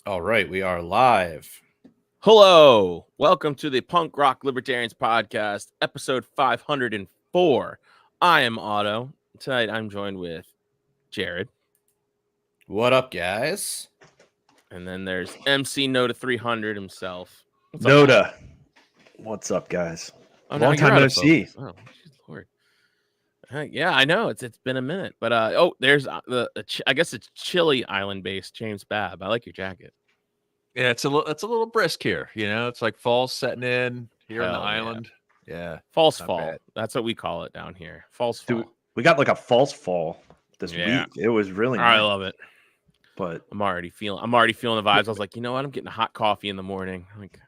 All right, we are live. Hello, welcome to the Punk Rock Libertarians Podcast, episode 504. I am Otto. Tonight I'm joined with Jared. What up, guys? And then there's MC Noda 300 himself. What's up, Noda. What's up, guys? Oh, long time no see. Oh, Lord. Yeah, I know it's been a minute, but there's I guess it's Chile Island based James Babb. I like your jacket. Yeah, it's a little brisk here. You know, it's like fall's setting in here on the island. Yeah, false fall. Bad. That's what we call it down here. False fall. Dude, we got like a false fall this week. It was really nice. I love it. But I'm already feeling the vibes. I was like, you know what? I'm getting a hot coffee in the morning. Like,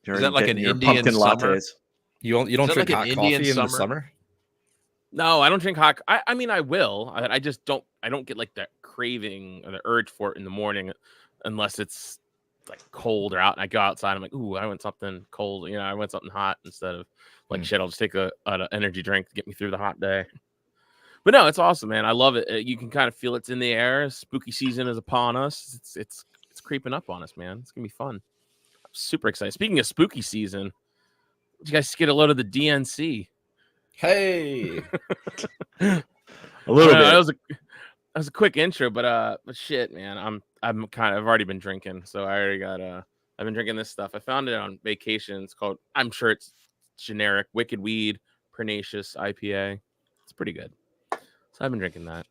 is that like an Indian summer? Lattes. You don't drink hot coffee in the summer? No, I don't drink hot. I mean, I will. I just don't. I don't get like that craving or the urge for it in the morning, unless it's like cold or out. And I go outside. I'm like, ooh, I want something cold. You know, I want something hot instead of like shit. I'll just take an energy drink to get me through the hot day. But no, it's awesome, man. I love it. You can kind of feel it's in the air. Spooky season is upon us. It's creeping up on us, man. It's gonna be fun. I'm super excited. Speaking of spooky season, did you guys get a load of the DNC? Hey, a little bit. That was a quick intro, but shit, man. I've already been drinking, so I already got I've been drinking this stuff. I found it on vacation. It's called, I'm sure it's generic, Wicked Weed Pernicious IPA. It's pretty good. So I've been drinking that.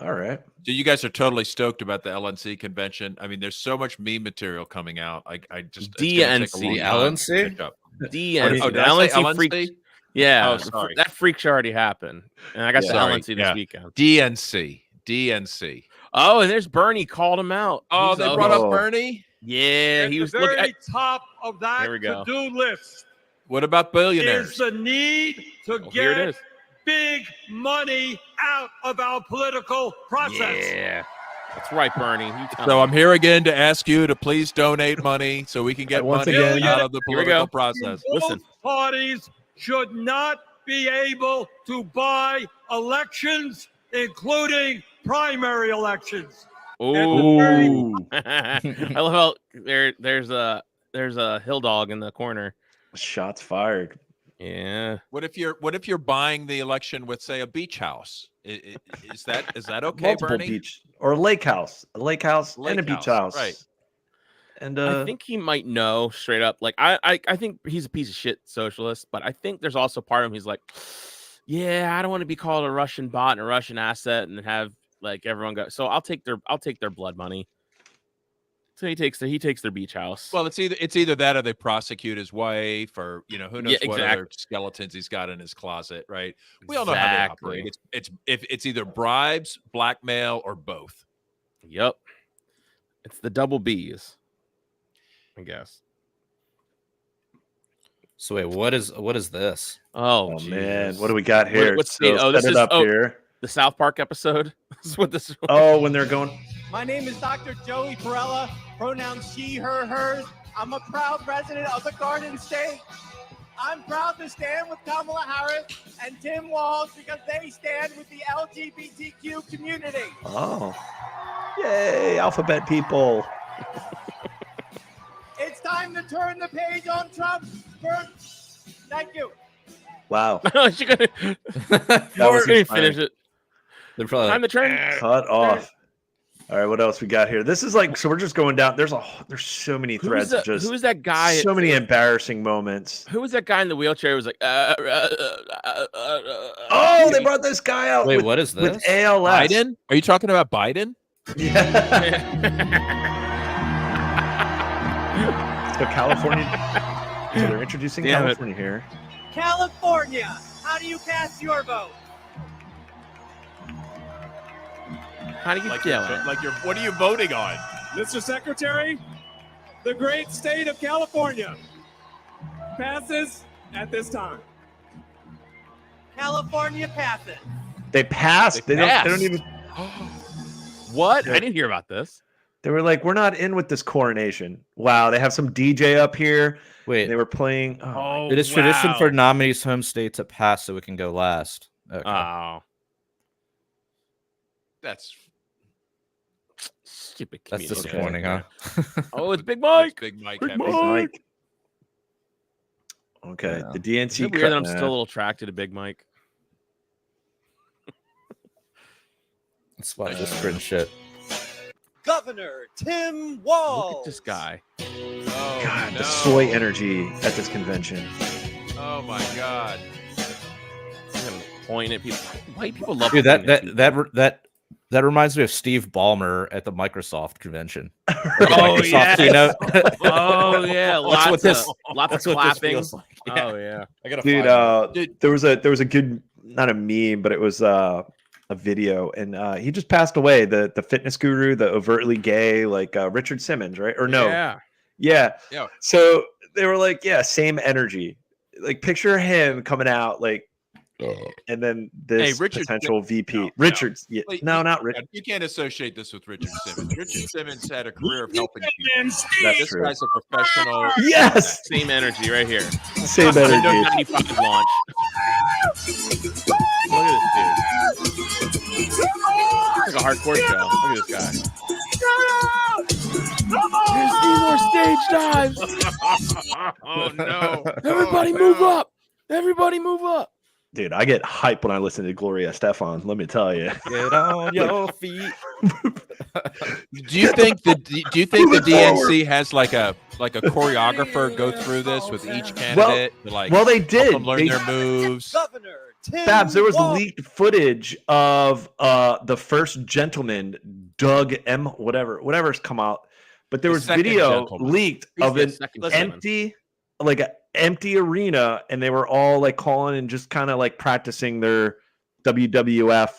All right. So you guys are totally stoked about the LNC convention. I mean, there's so much meme material coming out. I just DNC LNC. DNC. Oh, did I say LNC? Freak. Yeah. Oh, sorry. That freak show already happened, and I got the LNC this weekend. DNC. Oh, and there's Bernie called him out. Oh, they brought up Bernie. Yeah, he was at the very top of that to-do list. What about billionaires? Is the need to get big money out of our political process. Yeah, that's right, Bernie. So I'm here again to ask you to please donate money so we can get money out of the political process. Listen, parties should not be able to buy elections, including primary elections. Ooh. I love how there's a hill dog in the corner. Shots fired. Yeah. What if you're buying the election with, say, a beach house? Is that okay, Multiple Bernie? Beach or a lake house and a beach house, right? And I think he might know straight up. Like I think he's a piece of shit socialist, but I think there's also part of him. He's like, yeah, I don't want to be called a Russian bot and a Russian asset and have like everyone go. So I'll take their blood money. So he takes their beach house. Well, it's either that or they prosecute his wife, or who knows what other skeletons he's got in his closet, right? We all know how they operate. It's either bribes, blackmail, or both. Yep. It's the double B's, I guess. So wait, what is this? Oh man, what do we got here? This is here. The South Park episode. This is what this is. Oh, when they're going. My name is Dr. Joey Perella, pronouns she, her, hers. I'm a proud resident of the Garden State. I'm proud to stand with Kamala Harris and Tim Walz because they stand with the LGBTQ community. Oh, yay, alphabet people. It's time to turn the page on Trump. Thank you. Wow. She gonna finish it. They're probably time to turn. Cut off. All right, what else we got here? This is like, so we're just going down. There's so many threads. Who is that guy? So many embarrassing moments. Who was that guy in the wheelchair? Who was like, oh, they brought this guy out. Wait, what is this? With ALS. Biden? Are you talking about Biden? Yeah. So California. So they're introducing California here. California, how do you cast your vote? How do you feel? What are you voting on? Mr. Secretary, the great state of California passes at this time. California passes. They passed. They don't even. What? I didn't hear about this. They were like, we're not in with this coronation. Wow. They have some DJ up here. Wait. They were playing. It is tradition for nominees' home state to pass so it can go last. Okay. Oh. That's Stupid. That's comedian. disappointing, huh? Oh, it's Big Mike. It's Big Mike. Big Happy. Big Mike. Okay, Yeah. the DNC. Is it weird that I'm still a little attracted to Big Mike? That's why I just cringe shit. Governor Tim Walz. Look at this guy. Oh, God, no. the soy energy at this convention. Oh my God. Point at people. White people love. Dude, pointing at people. that reminds me of Steve Ballmer at the Microsoft convention. Oh, Microsoft yes. keynote. Oh yeah, lots of clapping. Like. Yeah. Oh yeah. I gotta Dude, find it. there was a good, not a meme, but it was a video, and he just passed away. The fitness guru, the overtly gay, like Richard Simmons, right? Or no? Yeah. Yeah. So they were like, yeah, same energy. Like picture him coming out like. And then this potential VP, Richards. Yeah, Wait, not Richard. You can't associate this with Richard Simmons. Richard Simmons had a career of helping people. That's This true. guy's a professional. Yes, Same energy right here. same Windows energy. 95 launch. Look at this dude. It's like a hardcore show. Look at this guy. There's 3 more stage dives. Oh no! Everybody move up. Everybody move up. Dude, I get hype when I listen to Gloria Estefan. Let me tell you. Get on your feet. Do you think the DNC has like a choreographer go through this with each candidate? Well, they help did. them learn their moves. Governor Tim Babs, there was Walz. leaked footage of the first gentleman, Doug M. Whatever's come out, but there The was second video gentleman. leaked He's of the an second gentleman. empty, like an empty arena, and they were all like calling and just kind of like practicing their WWF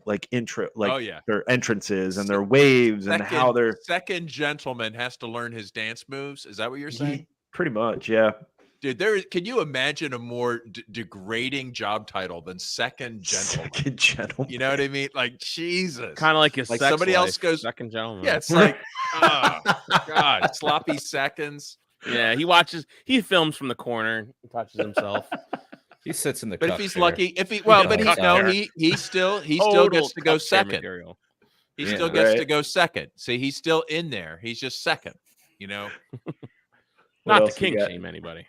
like intro, like Oh yeah. their entrances and their waves and how they're Second gentleman has to learn his dance moves. Is that what you're saying? pretty much, yeah. Dude, can you imagine a more degrading job title than second gentleman? Second gentleman. You know what I mean? Like Jesus. Kind of like his Like sex somebody else life, goes- second gentleman. Yeah, it's like, oh God, sloppy seconds. Yeah, he films from the corner, and touches himself. He sits in the. But cup if he's chair. lucky, he still Total gets to go cup chair second. material. He Yeah, still gets to right. go second. See, he's still in there. He's just second. You know. What Not to else we king got? shame anybody.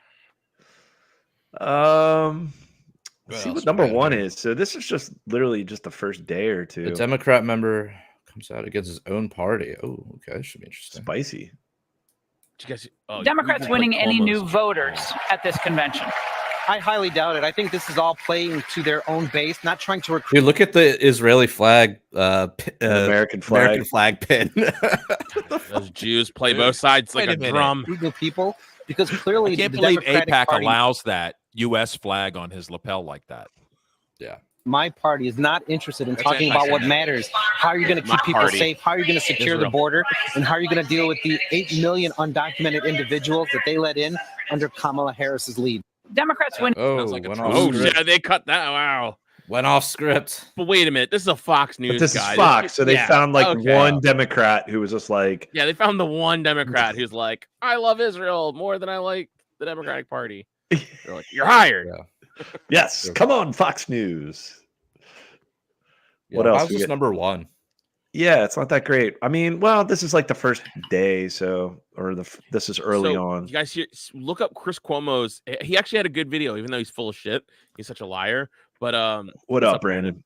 Let's What see else what we number got one here? is. So this is just literally just the first day or two. The Democrat member comes out against his own party. Oh, okay, this should be interesting. Spicy. Did you guys, oh, Democrats you can winning click any new almost. voters at this convention? I highly doubt it. I think this is all playing to their own base, not trying to recruit. Dude, look at the Israeli flag, American flag. American flag pin. Those Jews play Dude, both sides like wait a a minute. drum. Legal people, because clearly I can't the believe Democratic AIPAC Party, allows that U.S. flag on his lapel like that. my party is not interested in That's talking about what anti-Semitic. matters. How are you going to My keep people party. safe? How are you going to secure the Israel. border? And how are you going to deal with the 8 million undocumented individuals that they let in under Kamala Harris's lead? Democrats win. Oh, Sounds like a went troll. off Oh, script. yeah, they cut that. Wow. Went off script. But wait a minute. This is a Fox News But this guy. is Fox, so they yeah, found like okay. one Democrat who was just like, Yeah, they found the one Democrat who's like, I love Israel more than I like the Democratic Party. They're like, you're hired. Yeah. yes, come on, Fox News. Yeah, What else How's we this get? number one? Yeah, it's not that great. I mean, well, this is like the first day, so this is early So, on. You guys here, look up Chris Cuomo's. He actually had a good video, even though he's full of shit. He's such a liar. But What what's up, Brandon?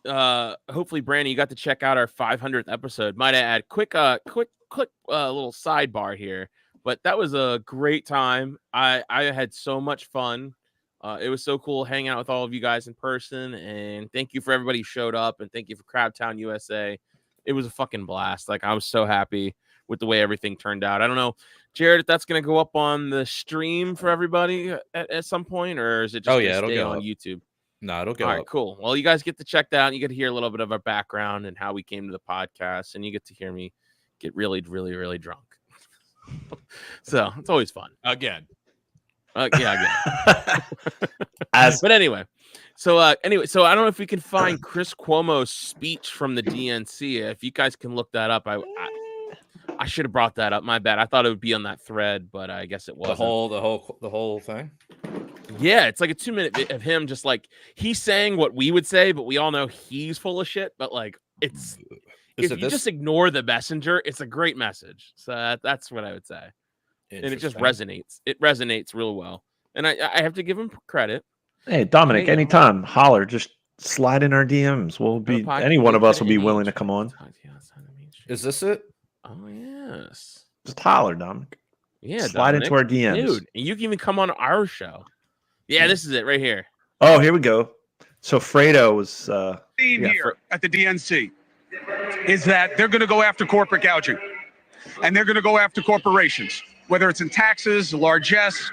hopefully, Brandon, you got to check out our 500th episode. Might I add, quick little sidebar here. But that was a great time. I had so much fun. It was so cool hanging out with all of you guys in person. And thank you for everybody who showed up. And thank you for Crabtown USA. It was a fucking blast. Like, I was so happy with the way everything turned out. I don't know, Jared, if that's going to go up on the stream for everybody at some point, or is it just Oh, gonna yeah, it'll stay go on up. YouTube? No, it'll go All right, up. cool. Well, you guys get to check that out. You get to hear a little bit of our background and how we came to the podcast, and you get to hear me get really, really, really drunk. So it's always fun. Again. Yeah, again. As But anyway, so I don't know if we can find Chris Cuomo's speech from the DNC. If you guys can look that up, I should have brought that up. My bad. I thought it would be on that thread, but I guess it wasn't. The whole thing. Yeah, it's like a 2-minute bit of him just like he's saying what we would say, but we all know he's full of shit. But like it's if you just ignore the messenger, it's a great message. So that's what I would say. And it just resonates. It resonates real well. And I have to give him credit. Hey, Dominic, anytime, holler. Just slide in our DMs. We'll be any one of us will be willing to come on. Is this it? Oh yes. Just holler, Dominic. Yeah, slide Dominic, into our DMs, dude. And you can even come on our show. Yeah, this is it right here. Oh, here we go. So Fredo was theme here at the DNC is that they're going to go after corporate gouging, and they're going to go after corporations, whether it's in taxes, largesse,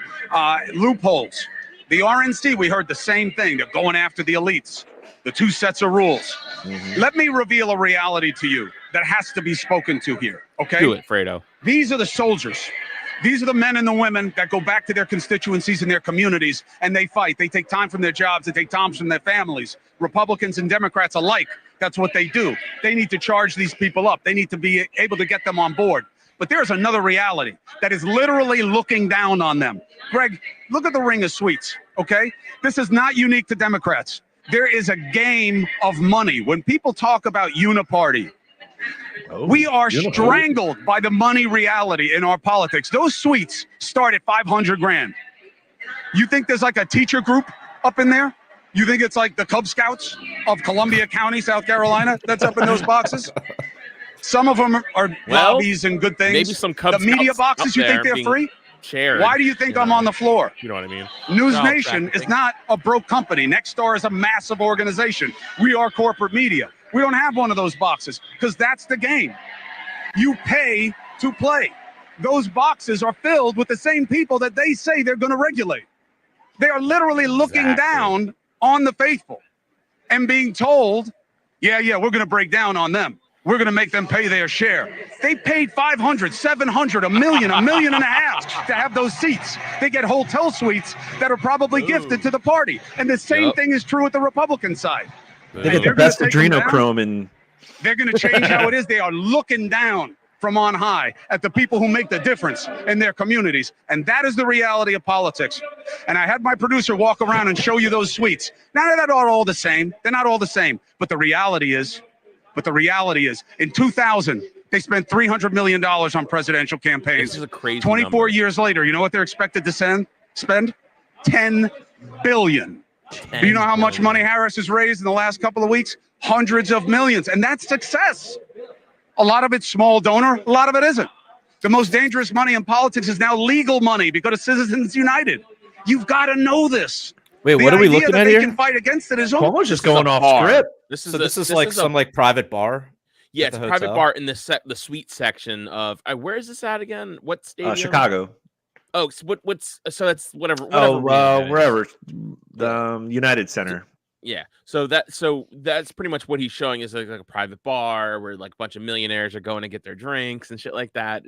loopholes. The RNC, we heard the same thing. They're going after the elites, the two sets of rules. Let me reveal a reality to you that has to be spoken to here, okay? Do it, Fredo. These are the soldiers. These are the men and the women that go back to their constituencies and their communities, and they fight. They take time from their jobs. They take time from their families. Republicans and Democrats alike, that's what they do. They need to charge these people up. They need to be able to get them on board. But there's another reality that is literally looking down on them. Greg, look at the ring of sweets, okay? This is not unique to Democrats. There is a game of money. When people talk about uniparty, we are strangled by the money reality in our politics. Those suites start at 500 grand. You think there's like a teacher group up in there? You think it's like the Cub Scouts of Columbia County, South Carolina, that's up in those boxes? Some of them are lobbies and good things. Maybe some Cub the media boxes, you think they're free? Why do you think I'm on the floor? You know what I mean? News Nation is not a broke company. Nexstar is a massive organization. We are corporate media. We don't have one of those boxes because that's the game. You pay to play. Those boxes are filled with the same people that they say they're going to regulate. They are literally looking down on the faithful and being told, yeah, we're going to break down on them. We're going to make them pay their share. They paid 500, 700, $1 million, $1.5 million to have those seats. They get hotel suites that are probably gifted to the party. And the same thing is true with the Republican side. They get the best adrenochrome, and they're going to change how it is. They are looking down from on high at the people who make the difference in their communities. And that is the reality of politics. And I had my producer walk around and show you those suites. Now, they're not all the same. They're not all the same. But the reality is, in 2000, they spent $300 million on presidential campaigns. This is a crazy 24 number. years later, you know what they're expected to spend? $10 billion. Do you know how much money Harris has raised in the last couple of weeks? Hundreds of millions. And that's success. A lot of it's small donor. A lot of it isn't. The most dangerous money in politics is now legal money because of Citizens United. You've got to know this. Wait, what are we looking at they here? Can fight against it is Cuomo's just going off script. This is like some private bar. Yeah, it's a private bar in the suite section of. Where is this at again? What stadium? Chicago. Oh, so so that's whatever. Wherever. The United Center. Yeah. So that's pretty much what he's showing is like a private bar where like a bunch of millionaires are going to get their drinks and shit like that.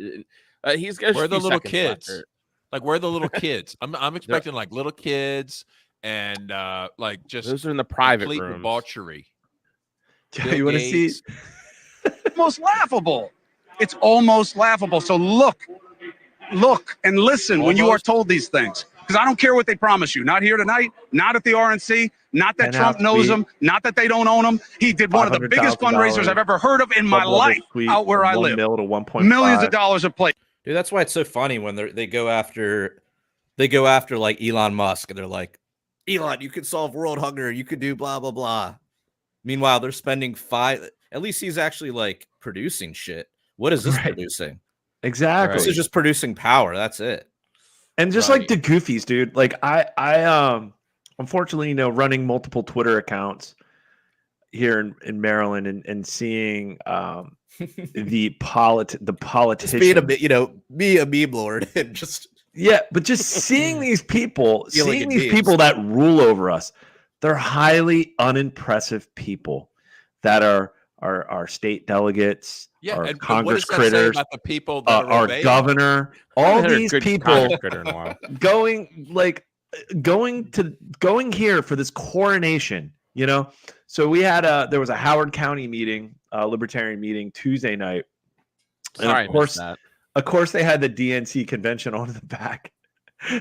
He's got where are the little kids? Like where are the little kids? I'm expecting like little kids and like just those are in the private rooms. Debauchery. You want to see? Almost laughable. It's almost laughable. So look and listen when you are told these things. Because I don't care what they promise you. Not here tonight, not at the RNC, not that Trump knows them, not that they don't own them. He did one of the biggest fundraisers I've ever heard of in my life out where I live. Millions of dollars a plate. Dude, that's why it's so funny when they go after like Elon Musk and they're like, Elon, you could solve world hunger, you could do blah blah blah. Meanwhile, they're spending at least he's actually like producing shit. What is this producing? Exactly. This is just producing power. That's it. And just like the goofies, dude. Like I unfortunately, running multiple Twitter accounts here in Maryland and seeing the politicians being be a meme lord and just but just seeing these people, people that rule over us, they're highly unimpressive people that are state delegates, our Congress critters, about the people that our governor, all these people going here for this coronation, So we had there was a Howard County meeting, libertarian meeting Tuesday night. And of course they had the DNC convention on the back.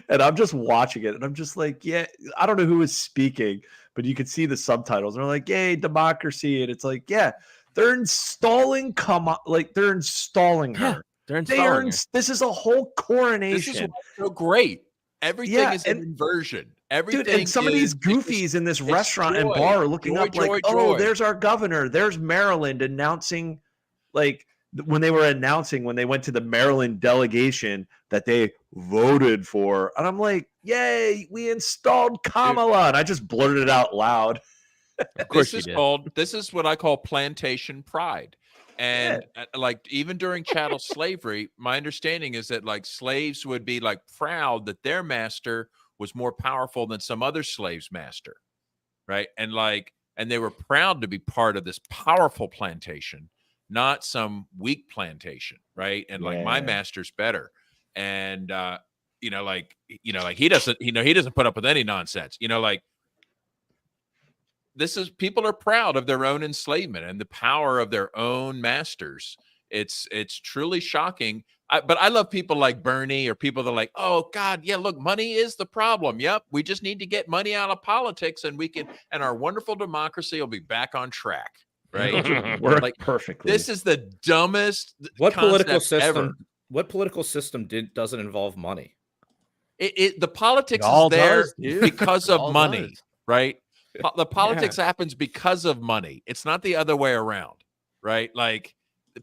And I'm just watching it and I'm just like, I don't know who was speaking, but you could see the subtitles. And they're like, yay, democracy. And it's like, They're installing they're installing her. They're installing her. This is a whole coronation. This is so great. Everything is an inversion. Everything. Dude, and some of these goofies in this restaurant and bar are looking up oh, there's our governor. There's Maryland announcing, like, when they went to the Maryland delegation that they voted for. And I'm like, yay, we installed Kamala. And I just blurted it out loud. Of course this is what I call plantation pride. And like, even during chattel slavery, my understanding is that like slaves would be like proud that their master was more powerful than some other slave's master. Right. And they were proud to be part of this powerful plantation, not some weak plantation. Right. And like, my master's better. And, he doesn't put up with any nonsense, people are proud of their own enslavement and the power of their own masters. It's truly shocking. But I love people like Bernie or people that are like, oh God, yeah, look, money is the problem. Yep. We just need to get money out of politics and and our wonderful democracy will be back on track. Right. Work perfectly. This is the dumbest What political system doesn't involve money? The politics is there because of money, right? The politics happens because of money. It's not the other way around, right? Like,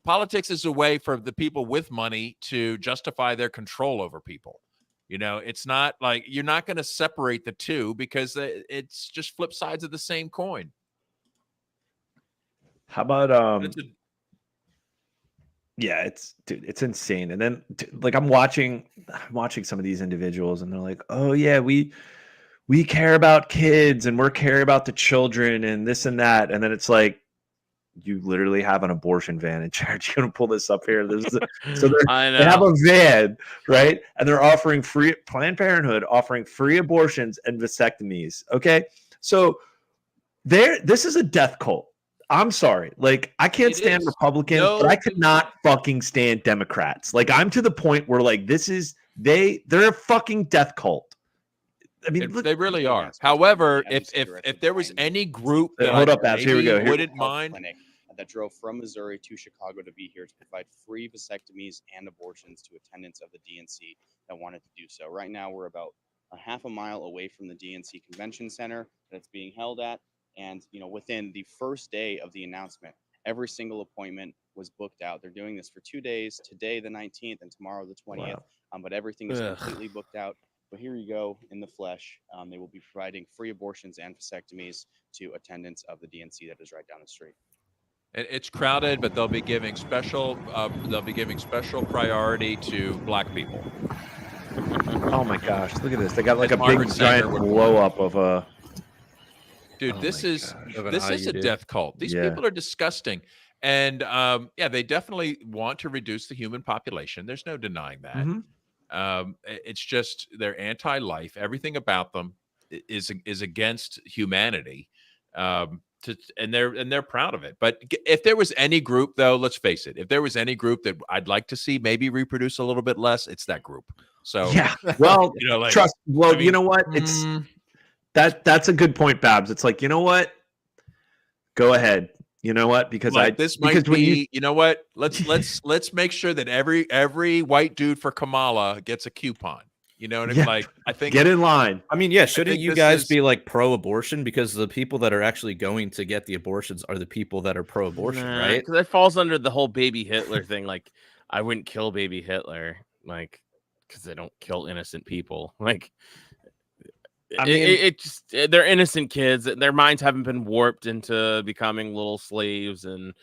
politics is a way for the people with money to justify their control over people. It's not like you're not going to separate the two because it's just flip sides of the same coin. How about it's insane. And then like I'm watching some of these individuals and they're like, oh yeah, we care about kids and we're care about the children and this and that. And then it's like, you literally have an abortion van in charge. You're going to pull this up here. They have a van, right? And they're offering Planned Parenthood offering free abortions and vasectomies. Okay. So this is a death cult. I'm sorry. Like, I can't stand Republicans, but I could not fucking stand Democrats. Like, I'm to the point where like, they're a fucking death cult. I mean, they really are. However, if there was any group that here we go. Wouldn't mind that drove from Missouri to Chicago to be here to provide free vasectomies and abortions to attendants of the DNC that wanted to do so. Right now, we're about a half a mile away from the DNC Convention Center that it's being held at, and within the first day of the announcement, every single appointment was booked out. They're doing this for 2 days: today, the 19th, and tomorrow, the 20th. Wow. But everything is completely booked out. But here you go in the flesh. They will be providing free abortions and vasectomies to attendants of the DNC that is right down the street. It's crowded, but they'll be giving special priority to Black people. Oh my gosh! Look at this. They got like a big giant blow up of a. Dude, this is a death cult. These people are disgusting, and they definitely want to reduce the human population. There's no denying that. Mm-hmm. It's just they're anti-life. Everything about them is against humanity, and they're proud of it. But if there was any group, though, let's face it, if there was any group that I'd like to see maybe reproduce a little bit less, it's that group. So yeah, well, trust. Well, you know what? It's that's a good point, Babs. It's like, you know what? Go ahead. You know what? Because this might be. You know what? Let's make sure that every white dude for Kamala gets a coupon. You know what I mean? Like, I think get in line. I mean, yeah, shouldn't you guys be like pro-abortion? Because the people that are actually going to get the abortions are the people that are pro-abortion, right? Because it falls under the whole baby Hitler thing. Like, I wouldn't kill baby Hitler, like, because they don't kill innocent people. Like, I mean, they're innocent kids. Their minds haven't been warped into becoming little slaves and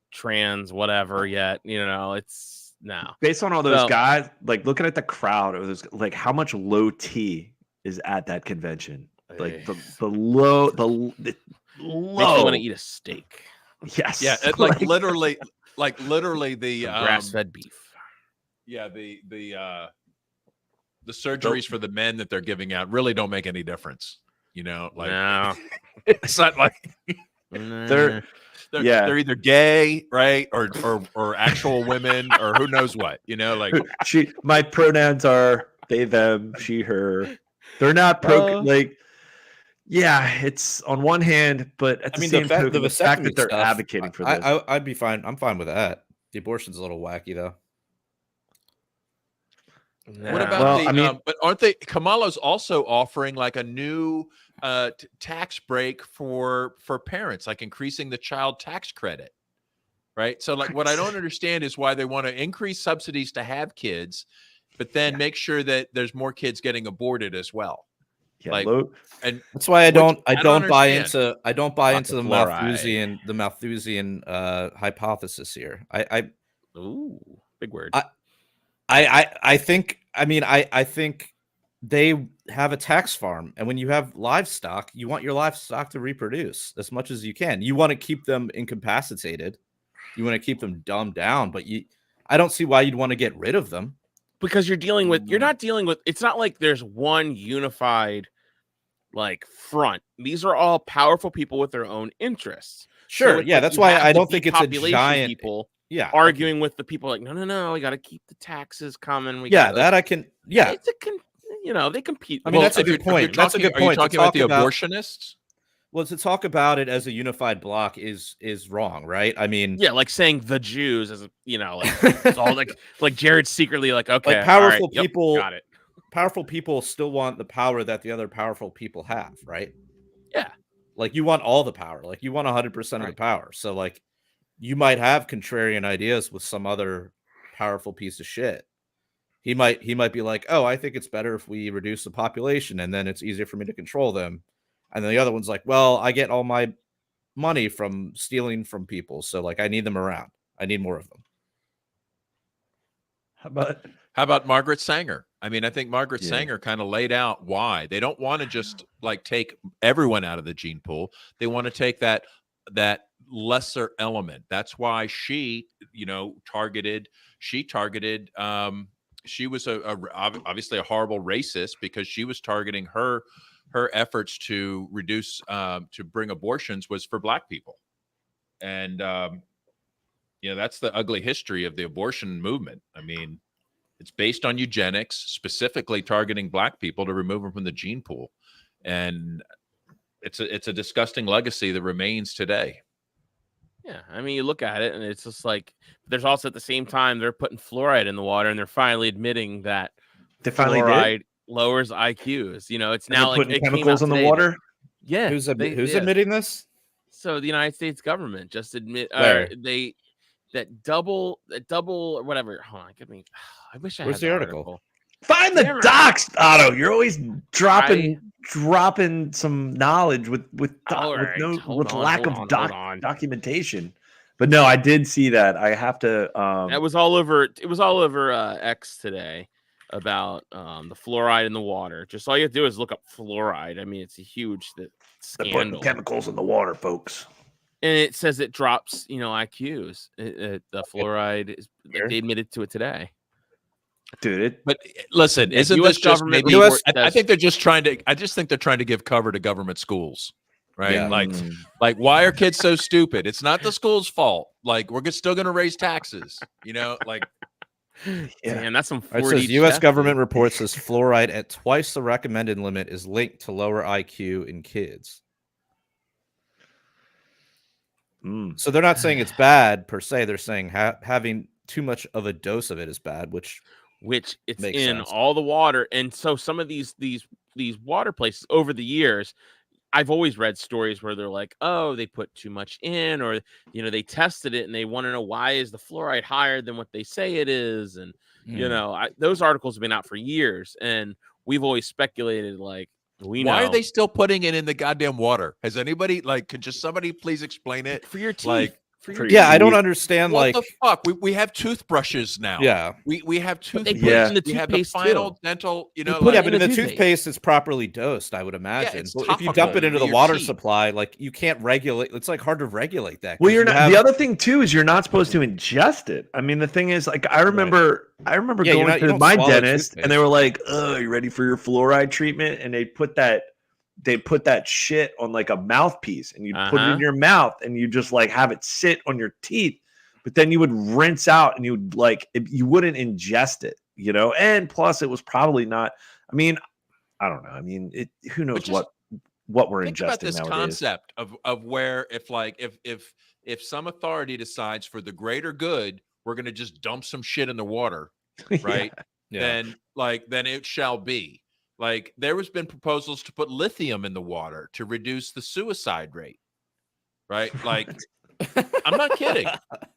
trans whatever yet. It's. No, based on all those guys, like looking at the crowd, it was like how much low T is at that convention. Like the low. Makes me want to eat a steak. Yes, yeah, like literally the grass-fed beef. Yeah, the surgeries for the men that they're giving out really don't make any difference. Like no. It's not like they're either gay, right, or actual women, or who knows what, like my pronouns are they, them, she, her. They're not like Yeah, it's on one hand, but at the same time, the fact that they're advocating for this, I'd be fine. I'm fine with that. The abortion's a little wacky, though. What about but aren't they? Kamala's also offering like a new tax break for parents, like increasing the child tax credit, right? So like, what I don't understand is why they want to increase subsidies to have kids, but then make sure that there's more kids getting aborted as well. Yeah, and that's why I don't buy into the fluoride. Malthusian hypothesis here. Ooh, big word. I think they have a tax farm, and when you have livestock, you want your livestock to reproduce as much as you can. You want to keep them incapacitated, you want to keep them dumbed down, but I don't see why you'd want to get rid of them. Because you're not dealing with, it's not like there's one unified like front. These are all powerful people with their own interests. Sure, yeah, that's why I don't think it's a giant people arguing with the people like, no, we got to keep the taxes coming. I can. Yeah, it's they compete. I mean, that's a good point. That's a good point. Are you talking about the abortionists? Well, to talk about it as a unified block is wrong, right? I mean, yeah, like saying the Jews as it's all like Jared's secretly like, okay, like powerful right, people got it. Powerful people still want the power that the other powerful people have, right? Yeah, like you want all the power, like you want 100% of the power. So like, you might have contrarian ideas with some other powerful piece of shit. He might be like, oh, I think it's better if we reduce the population, and then it's easier for me to control them. And then the other one's like, well, I get all my money from stealing from people, so like I need them around. I need more of them. How about Margaret Sanger? I mean, I think Margaret Sanger kind of laid out why they don't want to just like take everyone out of the gene pool. They want to take that lesser element. That's why she targeted. She was obviously a horrible racist because she was targeting her efforts to reduce to bring abortions was for Black people, and that's the ugly history of the abortion movement. I mean, it's based on eugenics, specifically targeting Black people to remove them from the gene pool, and it's a disgusting legacy that remains today. Yeah, I mean, you look at it, and it's just like there's also at the same time they're putting fluoride in the water, and they're finally admitting that fluoride lowers IQs. It's now like putting chemicals in the water. Yeah, who's admitting this? So the United States government just admit that double or whatever. Hold on, give me. I wish I had the article. Find the docs, Otto. You're always dropping some knowledge with lack of documentation. But no, I did see that. I have to. That was all over. It was all over X today about the fluoride in the water. Just all you have to do is look up fluoride. I mean, it's a huge scandal. They're putting chemicals in the water, folks. And it says it drops, IQs. The fluoride is. They admitted to it today. Dude, but listen, isn't this just maybe? I think they're just trying to. I just think they're trying to give cover to government schools, right? Yeah. Like, why are kids so stupid? It's not the school's fault. Like, we're still going to raise taxes, like. Yeah, and that's some. It says U.S. government reports says fluoride at twice the recommended limit is linked to lower IQ in kids. So they're not saying it's bad per se. They're saying having too much of a dose of it is bad, which it's in all the water. And so some of these water places over the years, I've always read stories where they're like, oh, they put too much in, or they tested it and they want to know why is the fluoride higher than what they say it is. And those articles have been out for years, and we've always speculated like, why are they still putting it in the goddamn water? Has anybody could just somebody please explain it? For your teeth. I don't understand. What the fuck? We have toothbrushes now. Yeah, we have toothpaste. We have the final dental. but in the toothpaste is properly dosed. I would imagine. Yeah, if you dump it into the water supply, you can't regulate. It's hard to regulate that. Well, you're not. The other thing too is you're not supposed to ingest it. I mean, the thing is, I remember going to my dentist, and they were like, "Oh, you ready for your fluoride treatment?" And they put that shit on like a mouthpiece, and you put it in your mouth, and you just have it sit on your teeth. But then you would rinse out, and you would you wouldn't ingest it, And plus, it was probably not. I mean, I don't know. I mean, who knows what what we're Think ingesting about this nowadays. concept of where if some authority decides for the greater good, we're going to just dump some shit in the water, right? Yeah. Then it shall be. Like there has been proposals to put lithium in the water to reduce the suicide rate, right? Like I'm not kidding.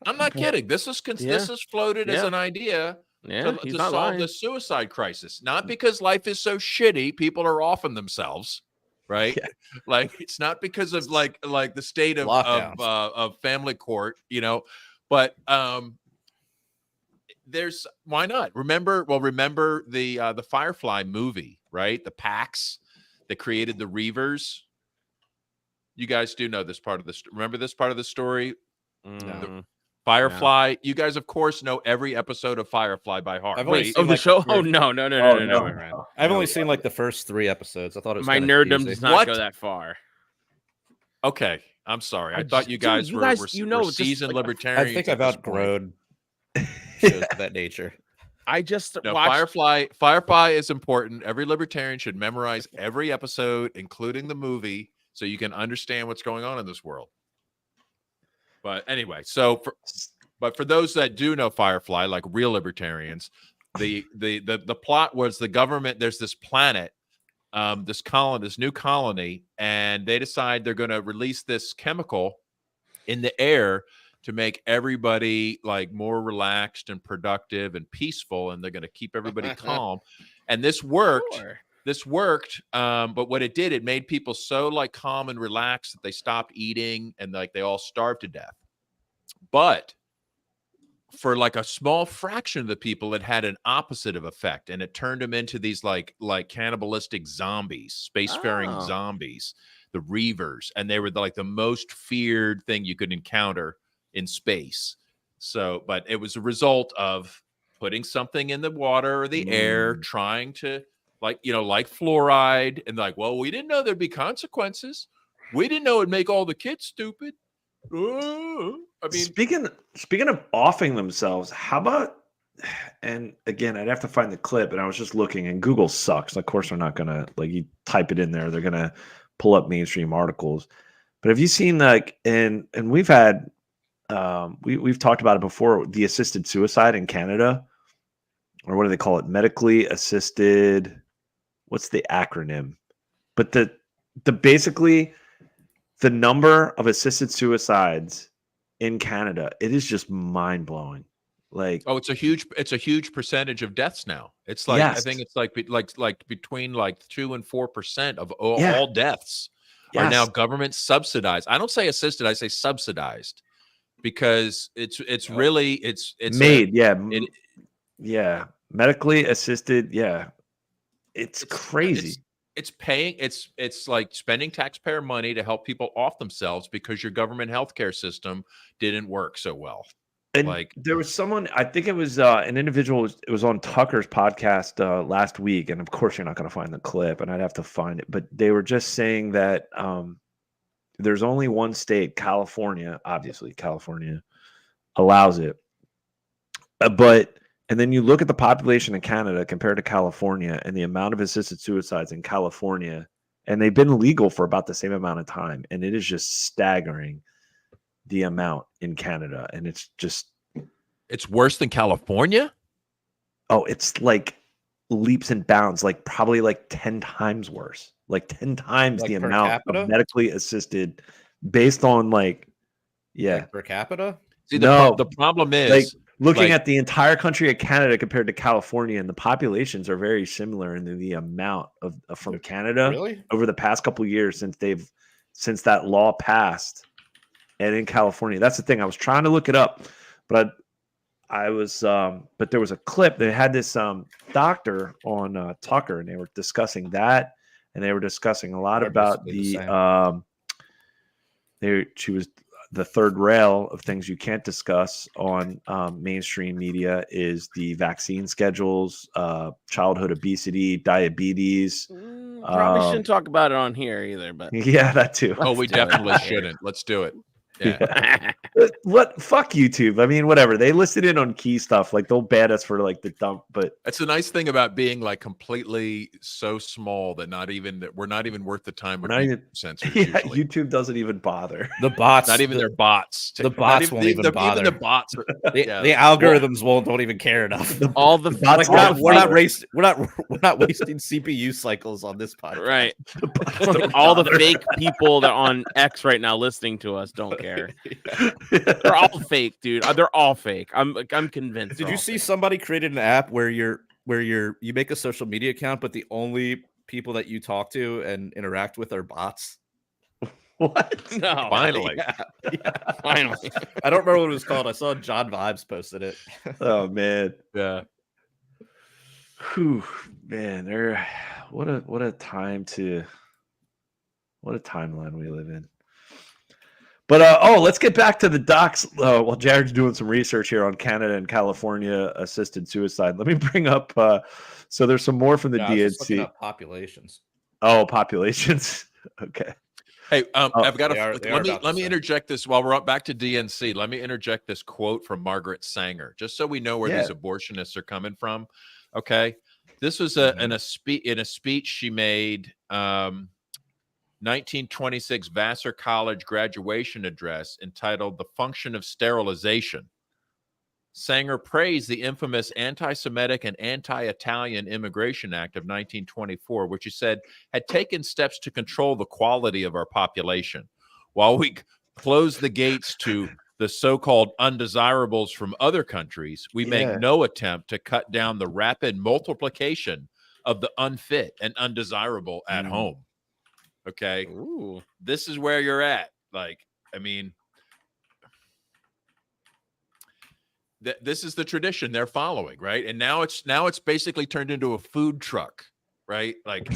I'm not kidding. This is floated as an idea to solve the suicide crisis. Not because life is so shitty, people are offing themselves, right? Yeah. Like it's not because of like the state of family court, you know, but there's why not? Remember the Firefly movie, right? The Pax that created the Reavers. You guys do know this part of the remember this part of the story? The Firefly. You guys, of course, know every episode of Firefly by heart. I've only Wait, seen, the like, show? the Oh no, I've only seen like the first 3 episodes. I thought it was my kinda nerddom cheesy. does not go that far. Okay, I'm sorry. I thought you guys were seasoned libertarians. I think I've outgrown shows of that nature. I just watched... Firefly is important. Every libertarian should memorize every episode, including the movie, so you can understand what's going on in this world. But anyway, but for those that do know Firefly, like real libertarians, the plot was the government. There's this planet, this new colony, and they decide they're going to release this chemical in the air to make everybody like more relaxed and productive and peaceful, and they're going to keep everybody calm. And this worked. Sure. This worked, but what it did, it made people so like calm and relaxed that they stopped eating and like they all starved to death. But for like a small fraction of the people, it had an opposite of effect, and it turned them into these like cannibalistic zombies, spacefaring zombies, the Reavers, and they were like the most feared thing you could encounter in space. So, but it was a result of putting something in the water or the air, trying to like fluoride, and like, well, we didn't know there'd be consequences. We didn't know it'd make all the kids stupid. I mean, speaking of offing themselves, how about, and again, I'd have to find the clip, and I was just looking, and Google sucks. Of course, they're not gonna, like, you type it in there, they're gonna pull up mainstream articles. But have you seen, like, and we've had we've talked about it before, the assisted suicide in Canada, or what do they call it? Medically assisted. What's the acronym? But the basically the number of assisted suicides in Canada, it is just mind blowing. Like, oh, it's a huge percentage of deaths now. It's like, yes. I think it's like between like 2 and 4% of all deaths are now government subsidized. I don't say assisted, I say subsidized, because it's really it's made medically assisted. It's crazy. It's paying. It's like spending taxpayer money to help people off themselves because your government healthcare system didn't work so well. And like, there was someone, I think it was an individual, it was on Tucker's podcast last week, and of course you're not going to find the clip, and I'd have to find it, but they were just saying that there's only one state, California, obviously California allows it, and then you look at the population in Canada compared to California and the amount of assisted suicides in California, and they've been legal for about the same amount of time, and it is just staggering, the amount in Canada. And it's worse than California. Oh, it's like leaps and bounds, like probably like 10 times worse, like 10 times the amount of medically assisted based on like per capita. See, the problem is like looking at the entire country of Canada compared to California, and the populations are very similar in the amount of from Canada over the past couple of years since that law passed. And in California, that's the thing. I was trying to look it up, but I was, but there was a clip. They had this doctor on Tucker, and they were discussing that, and they were discussing a lot about she was the third rail of things you can't discuss on mainstream media is the vaccine schedules, childhood obesity, diabetes. Probably shouldn't talk about it on here either, but yeah, that too. Oh, we definitely shouldn't. Let's do it. Yeah. What? Fuck YouTube. I mean, whatever. They listed in on key stuff. Like they'll ban us for like the dump. But that's the nice thing about being like completely so small that we're not even worth the time. We're not even censors. Yeah, usually. YouTube doesn't even bother. The bots, not even their bots. The bots won't even bother. Even the bots. The algorithms don't even care enough. All the bots. like, we're not wasting CPU cycles on this podcast. Right. All the fake people that are on X right now listening to us don't care. They're all fake, dude. They're all fake. I'm convinced. Did you see somebody created an app where you make a social media account, but the only people that you talk to and interact with are bots? What? No, finally. Yeah. Finally. I don't remember what it was called. I saw John Vibes posted it. Oh man. Yeah. Whew, man, what a timeline we live in. But let's get back to the docs. While Jared's doing some research here on Canada and California assisted suicide, let me bring up. So there's some more from the I was just looking DNC. up populations. Oh, populations. Okay. Hey, I've got let me same. interject this while we're up back to DNC. Let me interject this quote from Margaret Sanger, just so we know where these abortionists are coming from. Okay, this was in a speech she made, 1926 Vassar College graduation address entitled "The Function of Sterilization." Sanger praised the infamous anti-Semitic and anti-Italian Immigration Act of 1924, which he said had taken steps to control the quality of our population. While we closed the gates to the so-called undesirables from other countries, we make no attempt to cut down the rapid multiplication of the unfit and undesirable at home. Okay. Ooh. This is where you're at. Like, I mean, this is the tradition they're following, right? And now it's basically turned into a food truck, right? Like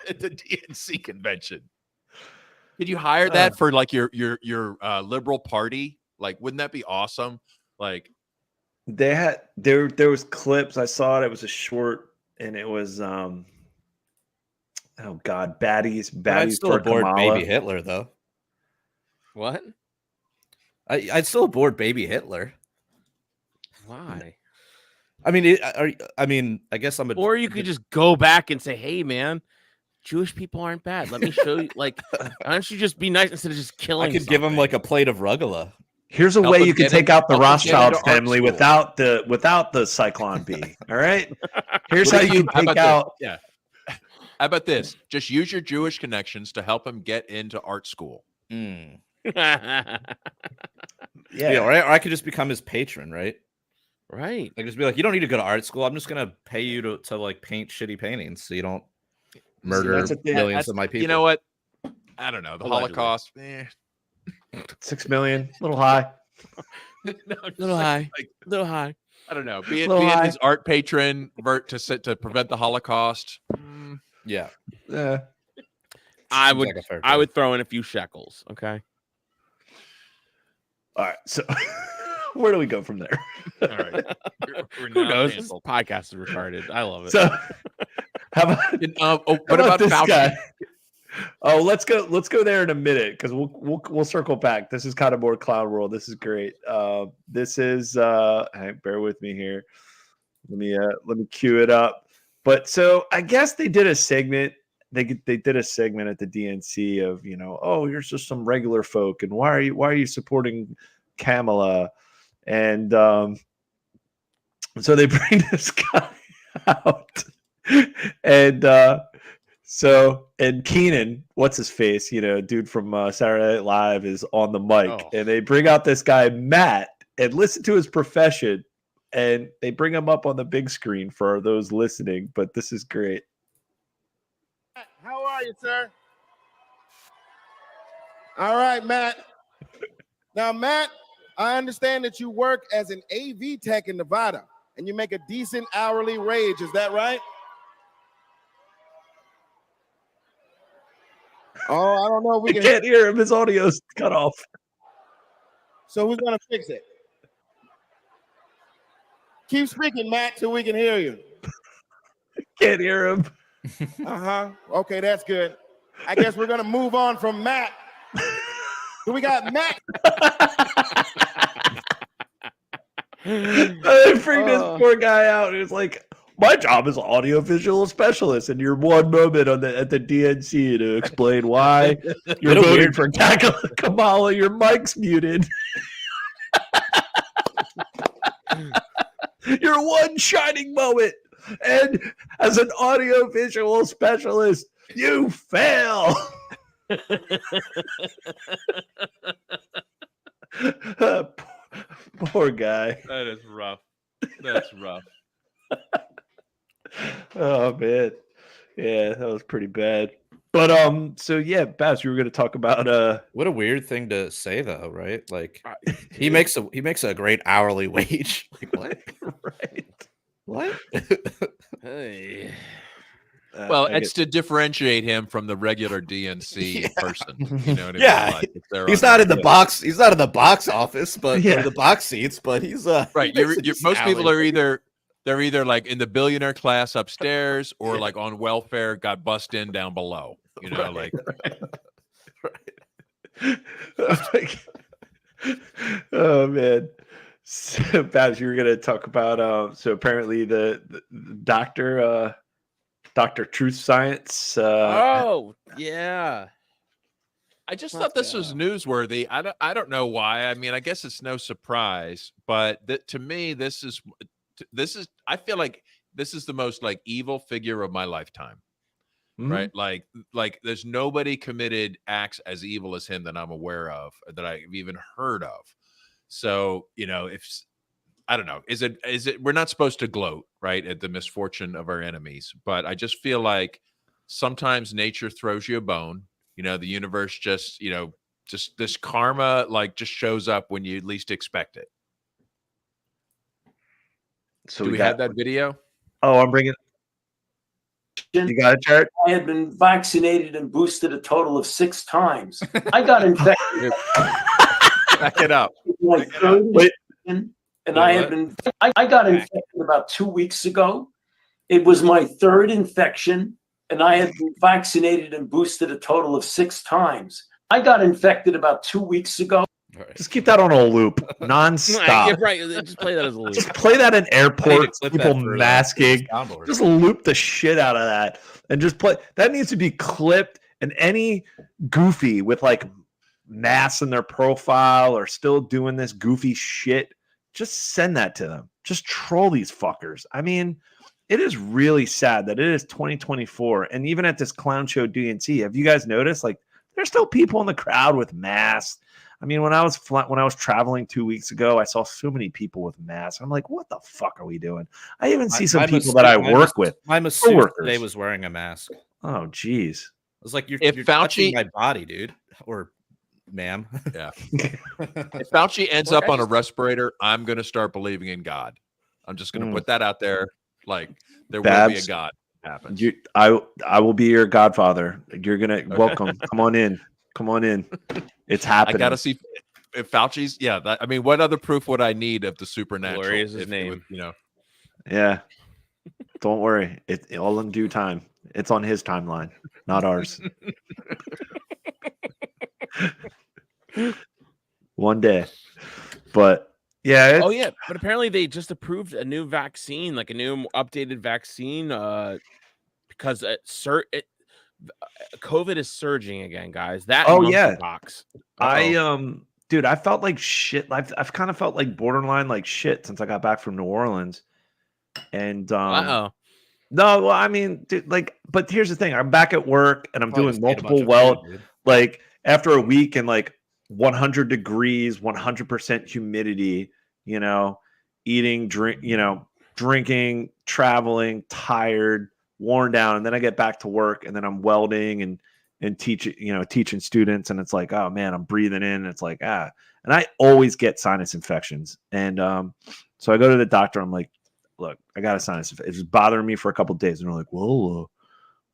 at the DNC convention. Could you hire that for like your liberal party? Like, wouldn't that be awesome? Like, they had there was clips. I saw it. It was a short, and it was oh god, baddies I'd still for aboard Kamala. baby Hitler though. What? I'd still aboard baby Hitler. Why? I mean, I guess I'm. Or you could just go back and say, "Hey, man, Jewish people aren't bad. Let me show you. Like, why don't you just be nice instead of just killing?" I could give him like a plate of rugula. Here's a way you can take out the Rothschild family school. without the Cyclone B. All right. Here's how you can take out. Yeah. How about this? Just use your Jewish connections to help him get into art school. Yeah, Yeah. or I could just become his patron, right? Right. Like just be like, you don't need to go to art school. I'm just gonna pay you to like paint shitty paintings, so you don't murder millions of my people. You know what? I don't know. The Allegedly. Holocaust. 6 million, a little high. Little high. Like, Little high. I don't know. Being high. his art patron to prevent the Holocaust. Yeah, I Seems would like a fair I trade. would throw in a few shekels. Okay. All right. So where do we go from there? All right. We're Who now knows? This canceled. podcast is retarded. I love it. So how about What about this Fauci? guy? Oh, let's go there in a minute because we'll circle back. This is kind of more clown world. This is great. This is bear with me here. Let me cue it up. But so I guess they did a segment. They did a segment at the DNC of, oh, here's just some regular folk, and why are you supporting Kamala? And so they bring this guy out, and and Keenan, what's his face, dude from Saturday Night Live, is on the mic, and they bring out this guy Matt and listen to his profession, and they bring him up on the big screen for those listening. But this is great. How are you, sir? All right, Matt. Now, Matt, I understand that you work as an AV tech in Nevada, and you make a decent hourly wage. Is that right? Oh, I don't know if we I can't hear him. His audio's cut off. So who's gonna fix it? Keep speaking, Matt, till we can hear you. Can't hear him. Okay, that's good. I guess we're gonna move on from Matt We got Matt. They freaked this poor guy out. He was like, my job is audiovisual specialist, and you're one moment at the DNC to explain why you're voting for Kamala. Your mic's muted. You're one shining moment, and as an audiovisual specialist, you fail. Poor guy. That is rough. That's rough. Oh man, yeah, that was pretty bad. But so yeah, Babs, you were going to talk about what a weird thing to say though, right? Like he makes a great hourly wage. Like what? Right? What? Hey. Well, it's to differentiate him from the regular DNC person. You know what I mean? Yeah, Like, he's not in the box. He's not in the box office, but Yeah. the box seats. But he's right. Most people are either like in the billionaire class upstairs or like on welfare, got bussed in down below. You know, like right. Oh man. So, Babs, you were going to talk about so apparently the Dr. Truth Science. Oh yeah. I just thought this was newsworthy. I don't know why. I mean, I guess it's no surprise, but to me, this is. I feel like this is the most like evil figure of my lifetime, right? Like there's nobody committed acts as evil as him that I'm aware of, that I've even heard of. So I don't know, is it? We're not supposed to gloat, right, at the misfortune of our enemies, but I just feel like sometimes nature throws you a bone. The universe just this karma like just shows up when you least expect it. So we have that video? Oh, I'm bringing. You got it, Jared? I had been vaccinated and boosted a total of 6 times. I got infected. Back it up. My third infection, and I got infected about 2 weeks ago. It was my 3rd infection, and I had been vaccinated and boosted a total of 6 times. I got infected about 2 weeks ago. Right. Just keep that on a loop, nonstop. Right, just play that as a loop. Just play that in airports, people masking. Just loop the shit out of that, and just play. That needs to be clipped. And any goofy with like masks in their profile or still doing this goofy shit, just send that to them. Just troll these fuckers. I mean, it is really sad that it is 2024, and even at this clown show DNC, have you guys noticed? Like, there's still people in the crowd with masks. I mean, when I was traveling 2 weeks ago, I saw so many people with masks. I'm like, what the fuck are we doing? I even see some people that I work with. My masseuse today was wearing a mask. Oh, geez. I was like, you're touching my body, dude, or ma'am. Yeah. If Fauci ends up on a respirator, I'm going to start believing in God. I'm just going to put that out there. Like, there will be a God. Happens. I will be your godfather. You're gonna welcome. Come on in. Come on in. It's happening. I gotta see if Fauci's. Yeah, I mean, what other proof would I need of the supernatural? Glory is his name. Yeah. Don't worry. It all in due time. It's on his timeline, not ours. One day, but. Yeah. Oh yeah, but apparently they just approved a new vaccine, like a new updated vaccine, because COVID is surging again, guys. That box. Dude, I felt like shit. I've kind of felt like borderline like shit since I got back from New Orleans, and no, well, I mean, dude, like, but here's the thing: I'm back at work and I'm doing multiple like after a week and like 100 degrees, 100% humidity, eating, drinking, traveling, tired, worn down. And then I get back to work and then I'm welding and teaching students. And it's like, oh man, I'm breathing in. And it's like, and I always get sinus infections. And so I go to the doctor. I'm like, look, I got a sinus infection. It's bothering me for a couple of days. And they're like, well,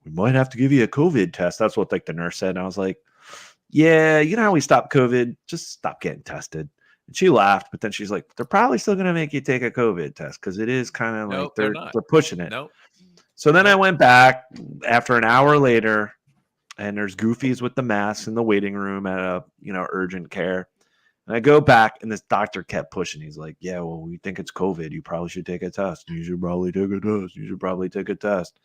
we might have to give you a COVID test. That's what like the nurse said. And I was like, yeah, you know how we stop COVID? Just stop getting tested. And she laughed, but then she's like, they're probably still going to make you take a COVID test because it is kind of like they're pushing it. Nope. So then I went back after an hour later. and there's goofies with the masks in the waiting room at a urgent care. And I go back, and this doctor kept pushing. He's like, yeah, well, we think it's COVID. You probably should take a test. You should probably take a test. You should probably take a test.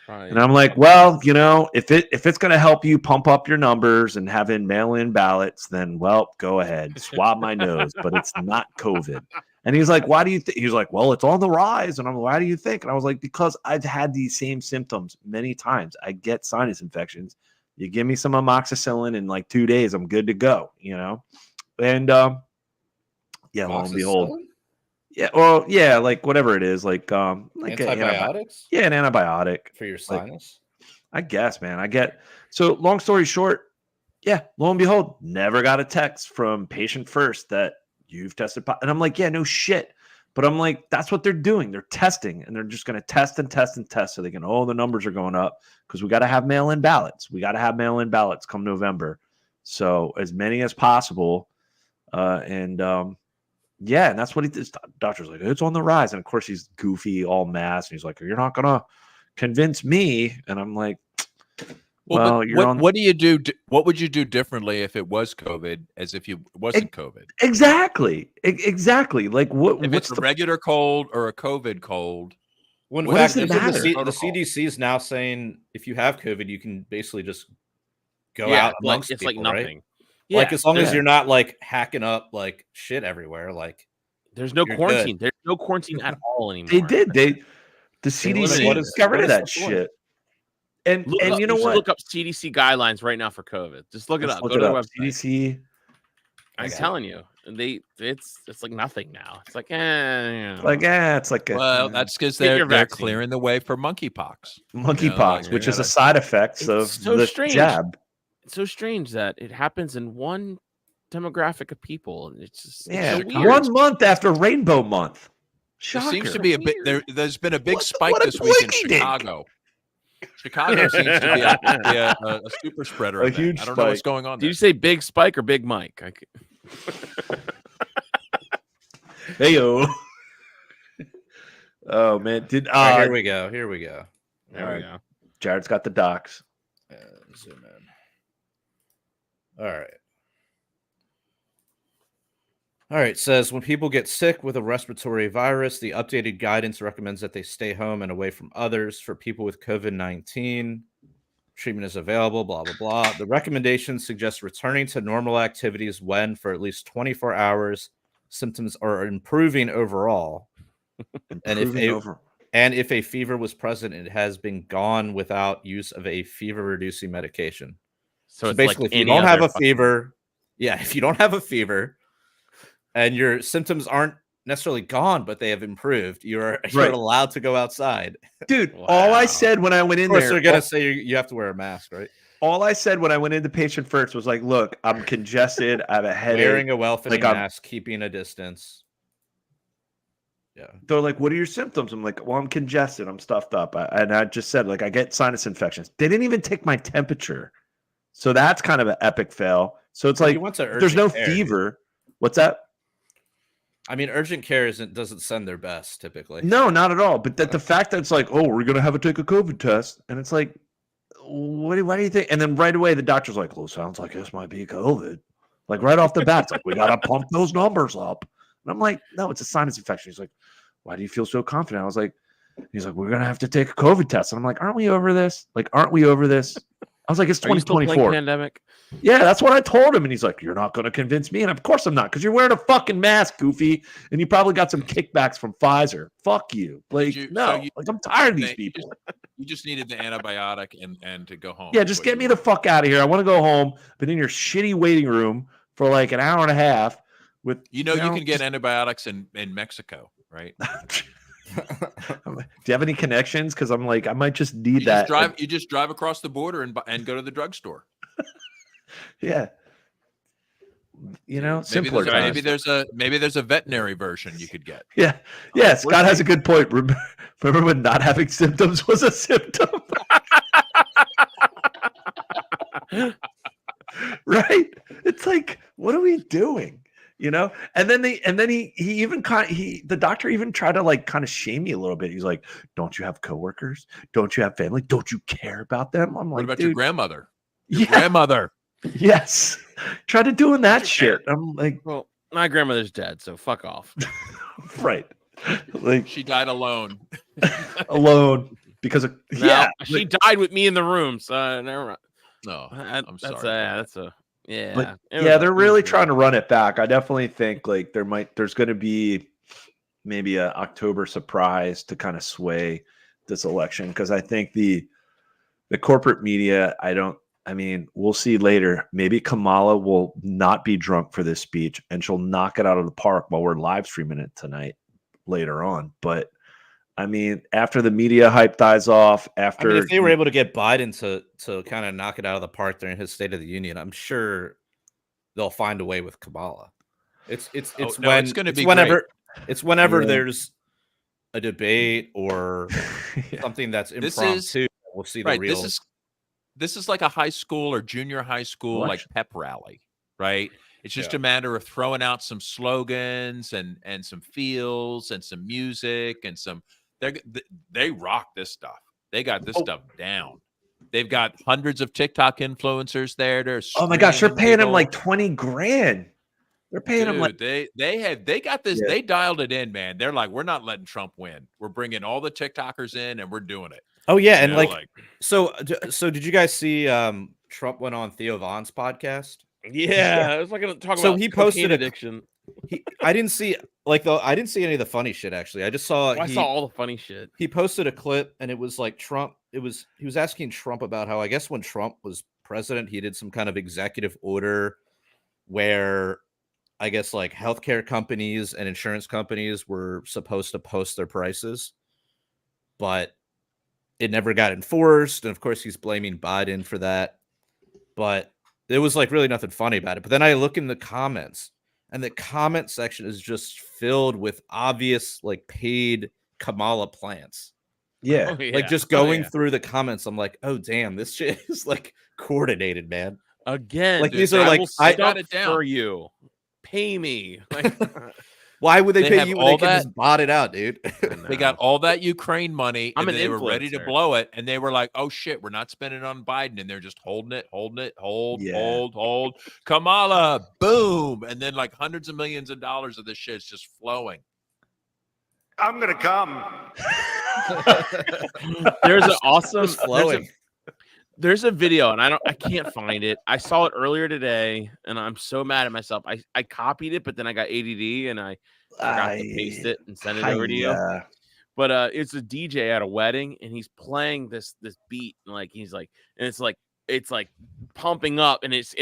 And I'm like, well, if it's going to help you pump up your numbers and have in mail-in ballots, then, well, go ahead. Swab my nose, but it's not COVID. And he's like, why do you think? He's like, well, it's on the rise. And I'm like, why do you think? And I was like, because I've had these same symptoms many times. I get sinus infections. You give me some amoxicillin in like 2 days, I'm good to go, And lo and behold. Yeah, well, yeah, like whatever it is, like antibiotics. An antibiotic for your sinus. I guess, man. So long story short, lo and behold, never got a text from patient first that you've tested. And I'm like, yeah, no shit. But I'm like, that's what they're doing. They're testing, and they're just going to test and test and test so they can, the numbers are going up because we got to have mail-in ballots. We got to have mail-in ballots come November. So as many as possible. And that's what this doctor's like, it's on the rise. And of course he's goofy, all masked. And he's like, you're not going to convince me. And I'm like, well, what do you do? What would you do differently if it was COVID as if it wasn't COVID? Exactly. Like if it's a regular cold or a COVID cold? Well, in fact, the CDC is now saying if you have COVID, you can basically just go out amongst it's people, like nothing. Right? Yeah, like as long as you're not like hacking up like shit everywhere, like there's no quarantine. Good. There's no quarantine at all anymore. The CDC got rid of that shit. And you know what? Look up CDC guidelines right now for COVID. Just look it up. Go to the website. CDC. I'm telling you, it's like nothing now. It's like it's like that's because they're clearing the way for monkeypox. Which is a side effect of the jab. It's so strange that it happens in one demographic of people. It's just so 1 month after Rainbow Month. Shocker. There seems to be a bit. There's been a big spike this week in Chicago. Chicago seems to be a super spreader. A huge I don't know what's going on. Did you say Big Spike or Big Mike? Hey yo. Oh man! Here we go. There we go. Jared's got the docs. Zoom in. All right. Says when people get sick with a respiratory virus, the updated guidance recommends that they stay home and away from others. For people with COVID-19, treatment is available, blah, blah, blah. The recommendation suggests returning to normal activities when, for at least 24 hours, symptoms are improving overall. And if a fever was present, it has been gone without use of a fever-reducing medication. So basically, if you don't have a fever, if you don't have a fever and your symptoms aren't necessarily gone, but they have improved, you're allowed to go outside. Dude, all I said when I went in there, they're going to say you have to wear a mask, right? All I said when I went into patient first was like, look, I'm congested. I have a headache. Wearing a well-fitting mask, keeping a distance. Yeah. They're like, what are your symptoms? I'm like, well, I'm congested. I'm stuffed up. And I just said, like, I get sinus infections. They didn't even take my temperature. So that's kind of an epic fail. So it's like, there's no fever. What's that? I mean, urgent care doesn't send their best typically. No, not at all. But the fact that it's like, oh, we're going to have to take a COVID test. And it's like, why do you think? And then right away, the doctor's like, well, sounds like this might be COVID. Like right off the bat, it's like, we got to pump those numbers up. And I'm like, no, it's a sinus infection. He's like, why do you feel so confident? I was like, he's like, we're going to have to take a COVID test. And I'm like, aren't we over this? I was like, it's 2024. Pandemic. Yeah, that's what I told him. And he's like, you're not going to convince me. And of course I'm not, because you're wearing a fucking mask, goofy. And you probably got some kickbacks from Pfizer. Fuck you. Like, I'm tired of these people. You just needed the antibiotic and to go home. Yeah, just get me the fuck out of here. I want to go home. Been in your shitty waiting room for like an hour and a half. With you can get antibiotics in Mexico, right? Do you have any connections? Because I'm like, I might just need that. You just drive across the border and go to the drugstore. Yeah. Simpler. Maybe there's a veterinary version you could get. Yeah. Scott has a good point. Remember when not having symptoms was a symptom? Right? It's like, what are we doing? And then the doctor even tried to like kind of shame me a little bit. He's like, don't you have coworkers? Don't you have family? Don't you care about them? I'm like, what about your grandmother? Your grandmother. Yes. Try to doing that shit. I'm like, well, my grandmother's dead, so fuck off. Right. Like she died alone. Alone because of she died with me in the room, so never mind. No, I'm sorry. But they're really trying to run it back. I definitely think like there's going to be maybe a October surprise to kind of sway this election, because I think the corporate media, we'll see later. Maybe Kamala will not be drunk for this speech and she'll knock it out of the park while we're live streaming it tonight later on. But I mean, after the media hype dies off, if they were able to get Biden to kind of knock it out of the park during his State of the Union, I'm sure they'll find a way with Kamala. It's whenever there's a debate or something that's impromptu. We'll see the real. This is like a high school or junior high school like pep rally, right? It's just a matter of throwing out some slogans and some feels and some music and some. They rock this stuff. They got this stuff down. They've got hundreds of TikTok influencers there. Oh my gosh, they're paying him like $20,000. They're paying him like they got this. Yeah. They dialed it in, man. They're like, we're not letting Trump win. We're bringing all the TikTokers in, and we're doing it. Oh yeah, and so did you guys see Trump went on Theo Von's podcast? Yeah, I was like going to talk about. He posted addiction. I didn't see any of the funny shit actually. I just saw. I saw all the funny shit. He posted a clip, and it was like Trump. He was asking Trump about how I guess when Trump was president, he did some kind of executive order where I guess like healthcare companies and insurance companies were supposed to post their prices, but it never got enforced. And of course, he's blaming Biden for that. But there was like really nothing funny about it. But then I look in the comments, and the comment section is just filled with obvious like paid Kamala plants. Yeah. Like just going through the comments, I'm like, oh damn, this shit is like coordinated, man. Again, like these are like I got it down for you. Pay me. Like, why would they pay you when they can just bot it out, dude? They got all that Ukraine money, and they were ready to blow it, and they were like, "Oh shit, we're not spending on Biden," and they're just holding it, hold. Kamala, boom, and then like hundreds of millions of dollars of this shit is just flowing. I'm gonna come. There's an awesome flowing. There's a video, and I can't find it. I saw it earlier today, and I'm so mad at myself. I copied it, but then I got ADD, and I forgot to paste it and send it over to you. But it's a DJ at a wedding, and he's playing this beat, and like he's like, and it's like pumping up, and it's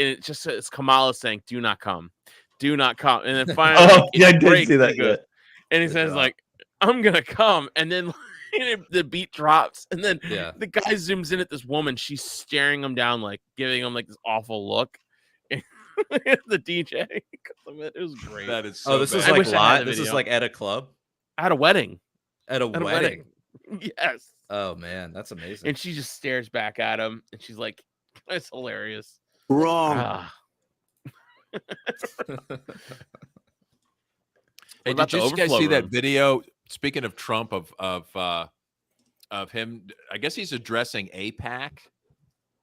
Kamala saying, "Do not come, do not come," and then finally, I did see that. Goes, and he says like, "I'm gonna come," and then. The beat drops, and then the guy zooms in at this woman. She's staring him down, like giving him like this awful look. The DJ, it was great. That is so this bad. is like live. This is like at a club, at a wedding, at a wedding. Yes. Oh man, that's amazing. And she just stares back at him, and she's like, "That's hilarious." Wrong. Hey, did you guys see that video? Speaking of Trump, of him, I guess he's addressing AIPAC,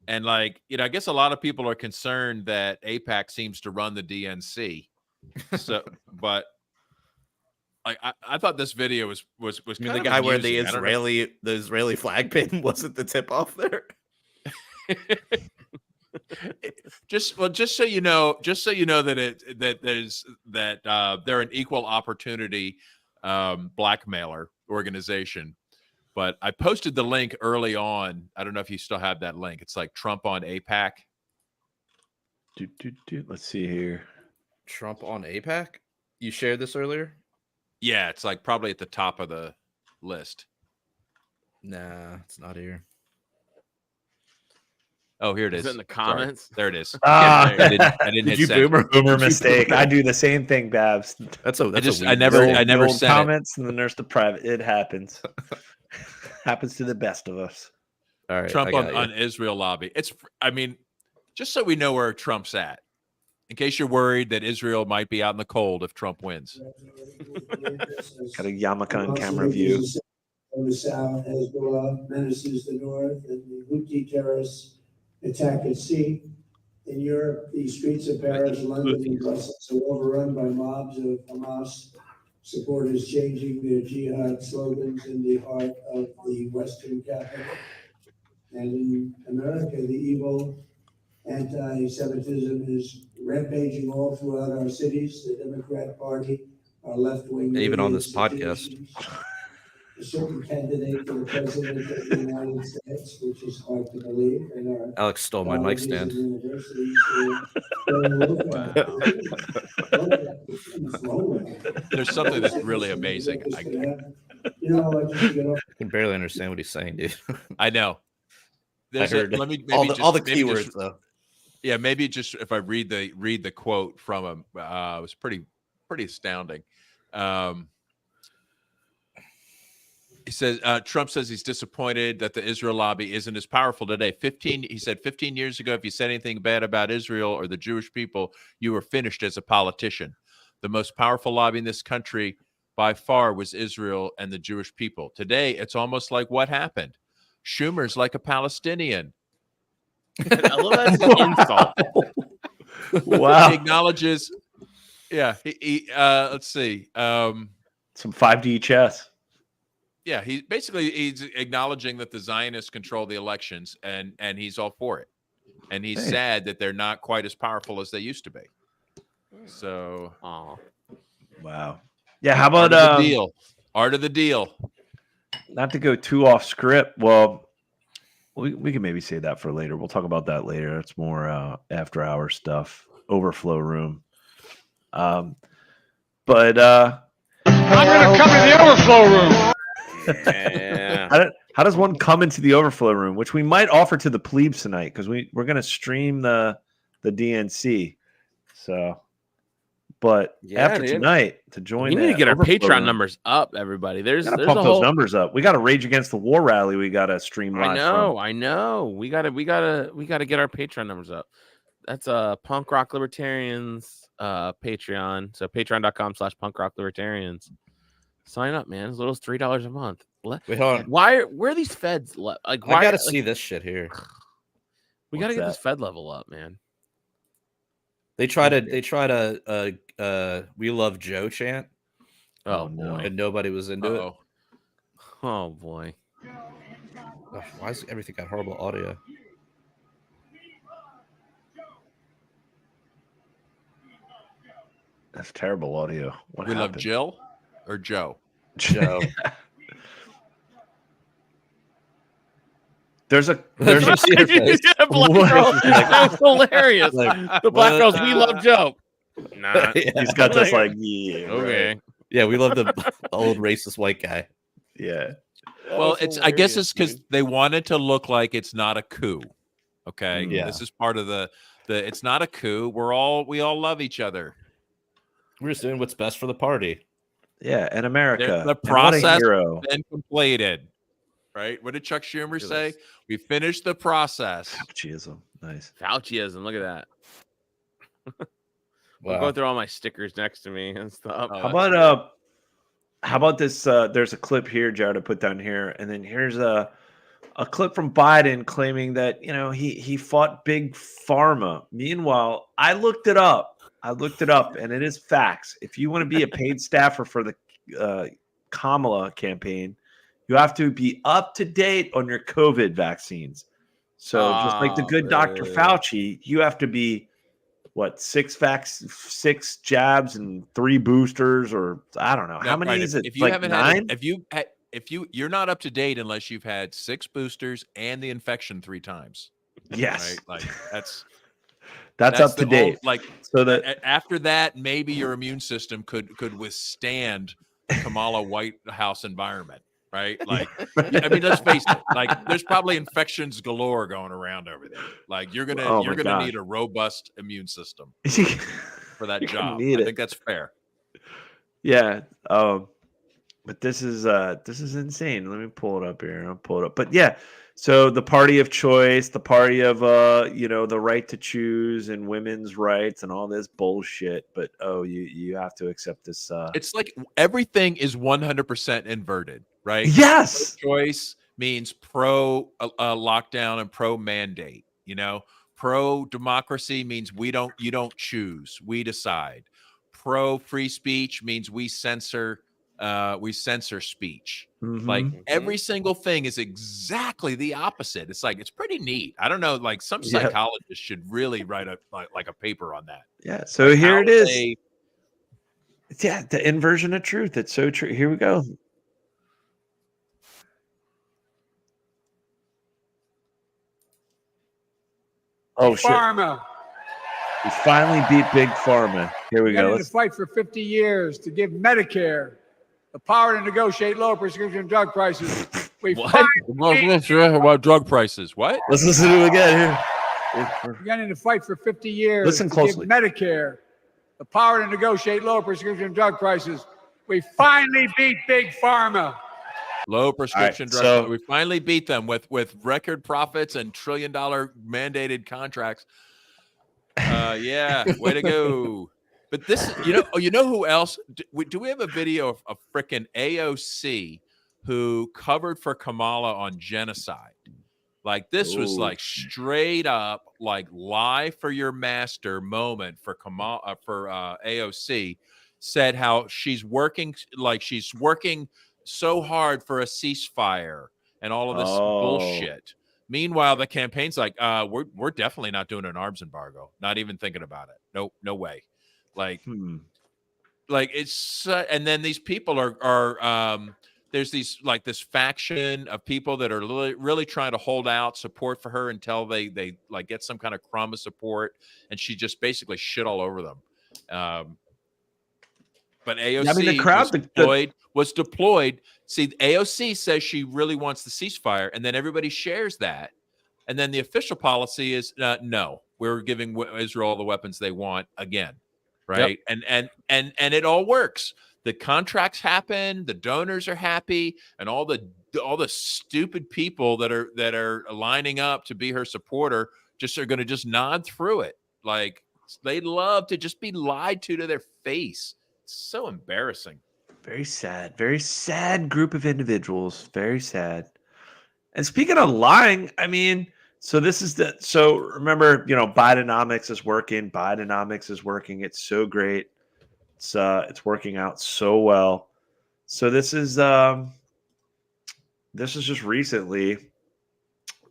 and like I guess a lot of people are concerned that AIPAC seems to run the DNC. So, but I thought this video was the guy where the Israeli flag pin wasn't the tip off there. just so you know that they're an equal opportunity blackmailer organization. But I posted the link early on. I don't know if you still have that link. It's like Trump on AIPAC. Let's see here. Trump on AIPAC? You shared this earlier? Yeah, it's like probably at the top of the list. Nah, it's not here. Oh, here it is. Is it in the comments? There it is. I didn't hit you send. Boomer mistake. I do the same thing, Babs. I never sent comments, and then there's the private. It happens. Happens to the best of us. All right, Trump on Israel lobby. Just so we know where Trump's at, in case you're worried that Israel might be out in the cold if Trump wins. Got a Yamakan camera view. On the south, Hezbollah menaces the north, and the Houthi terrorists attack at sea. In Europe, the streets of Paris, London, and Brussels are overrun by mobs of Hamas supporters changing their jihad slogans in the heart of the Western capital. And in America, the evil anti-Semitism is rampaging all throughout our cities. The Democrat Party, our left-wing, even on this podcast. A certain candidate for the president of the United States, which is hard to believe. And our Alex stole my mic stand. There's something that's really amazing. I can barely understand what he's saying, dude. I know. I heard all the keywords though. Yeah, maybe just if I read the quote from him, it was pretty astounding. He says Trump says he's disappointed that the Israel lobby isn't as powerful today. He said 15 years ago, if you said anything bad about Israel or the Jewish people, you were finished as a politician. The most powerful lobby in this country by far was Israel and the Jewish people. Today, it's almost like what happened. Schumer's like a Palestinian. I love that insult. Wow. He acknowledges. Yeah. Let's see. Some 5D chess. Yeah, he's acknowledging that the Zionists control the elections, and he's all for it, and he's sad that they're not quite as powerful as they used to be. So, wow, yeah. How about Art of the deal. Not to go too off script. Well, we can maybe say that for later. We'll talk about that later. It's more after hour stuff. Overflow room. But I'm gonna come to the overflow room. Yeah. How does one come into the overflow room, which we might offer to the plebes tonight because we're going to stream the DNC. So, but after tonight to join, we need to get our Patreon numbers up, everybody. There's pump those numbers up. We got a Rage Against the War rally. We got to stream live. I know. We gotta get our Patreon numbers up. That's Punk Rock Libertarians Patreon. So patreon.com/Punk Rock Libertarians. Sign up, man. As little as $3 a month. Wait, hold on. Where are these feds? Why, I gotta see this shit here. We gotta get this fed level up, man. They try to We Love Joe chant. Oh boy. And nobody was into it. Oh boy. Gosh, why is everything got horrible audio? That's terrible audio. What We happened? Love Jill or Joe? Joe. There's a Black girl. That's hilarious. The black girls, we love Joe. Nah. He's got this yeah. Okay. Right. Yeah, we love the old racist white guy. Yeah. Well, I guess it's because they wanted to look like it's not a coup. Okay. Yeah. This is part of the it's not a coup. We all love each other. We're just doing what's best for the party. Yeah, in America. The process has been completed. Right? What did Chuck Schumer say? We finished the process. Fauciism. Nice. Fauciism. Look at that. Wow. I'll go through all my stickers next to me and stuff. How about this? There's a clip here, Jared, to put down here, and then here's a clip from Biden claiming that he fought big pharma. Meanwhile, I looked it up, and it is facts. If you want to be a paid staffer for the Kamala campaign, you have to be up to date on your COVID vaccines. So just like the good Dr. Fauci, you have to be six jabs and 3 boosters, or I don't know how many is it? If you haven't 9? You're not up to date unless you've had 6 boosters and the infection 3 times. Yes, right? Like that's up to date. So that after that, maybe your immune system could withstand Kamala White House environment. Right? Like, I mean, let's face it. Like, there's probably infections galore going around over there. Like, you're gonna need a robust immune system for that job. I think that's fair. Yeah. But this is insane. Let me pull it up here. I'll pull it up. But yeah, so the party of choice, the party of the right to choose and women's rights and all this bullshit. But you have to accept this. It's like everything is 100% inverted. Right? Yes. Choice means pro lockdown and pro mandate. You know, pro democracy means you don't choose, we decide. Pro free speech means we censor speech. Like every single thing is exactly the opposite. It's like, it's pretty neat. I don't know, like some psychologists should really write a paper on that. Yeah. So like here it is. Yeah, the inversion of truth. It's so true. Here we go. Oh shit! Pharma. We finally beat Big Pharma. Here we go. Let's fight for 50 years to give Medicare the power to negotiate low prescription drug prices. We about drug prices. What? Let's listen to it again here. We're getting to fight for 50 years. Listen closely. To give Medicare the power to negotiate low prescription drug prices. We finally beat Big Pharma. Low prescription drugs. So we finally beat them with record profits and $1 trillion mandated contracts. Yeah, way to go. But this, you know who else? Do we have a video of a frickin' AOC who covered for Kamala on genocide? Like this was like straight up like lie for your master moment for Kamala for AOC. Said how she's working so hard for a ceasefire and all of this bullshit. Meanwhile, the campaign's like, we're definitely not doing an arms embargo. Not even thinking about it. No way. Like it's and then these people are there's these like this faction of people that are really trying to hold out support for her until they like get some kind of crumb of support, and she just basically shit all over them. But AOC the crowd was deployed. See, AOC says she really wants the ceasefire, and then everybody shares that. And then the official policy is no, we're giving Israel the weapons they want again, right? Yep. And it all works. The contracts happen, the donors are happy, and all the stupid people that are lining up to be her supporter are going to just nod through it. Like they love to just be lied to their face. It's so embarrassing. Very sad group of individuals. Very sad. And speaking of lying, I mean, so remember, Bidenomics is working. It's so great. It's working out so well. So this is just recently.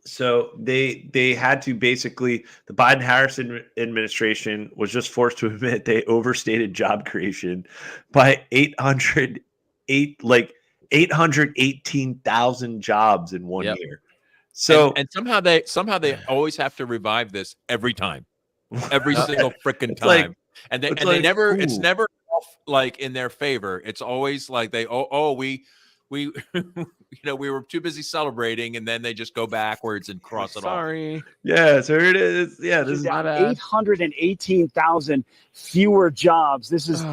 So they had to basically, the Biden-Harris administration was just forced to admit they overstated job creation by 818,000 jobs in 1 year. So and somehow they always have to revive this every time, every single freaking time. It's never like in their favor. It's always like we we were too busy celebrating, and then they just go backwards and cross it off. Yeah, so here it is. Yeah, this is down 818,000 fewer jobs. This is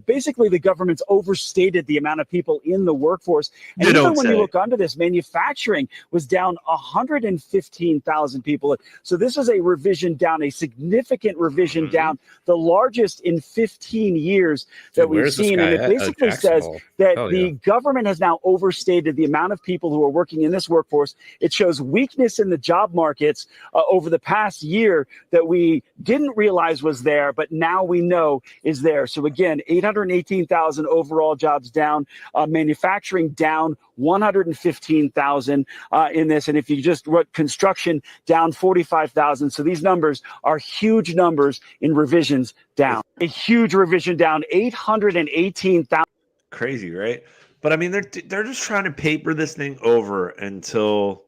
basically the government's overstated the amount of people in the workforce. And even when you look under this, manufacturing was down 115,000 people. So this is a revision down, a significant revision down, the largest in 15 years that we've seen. And it basically says that the government has now overstated the amount of people who are working in this workforce. It shows weakness in the job markets over the past year that we didn't realize was there, but now we know is there. So again, 818,000 overall jobs down, manufacturing down 115,000 in this. And if you just wrote construction down 45,000. So these numbers are huge numbers in revisions down. A huge revision down, 818,000. Crazy, right? But I mean, they're just trying to paper this thing over until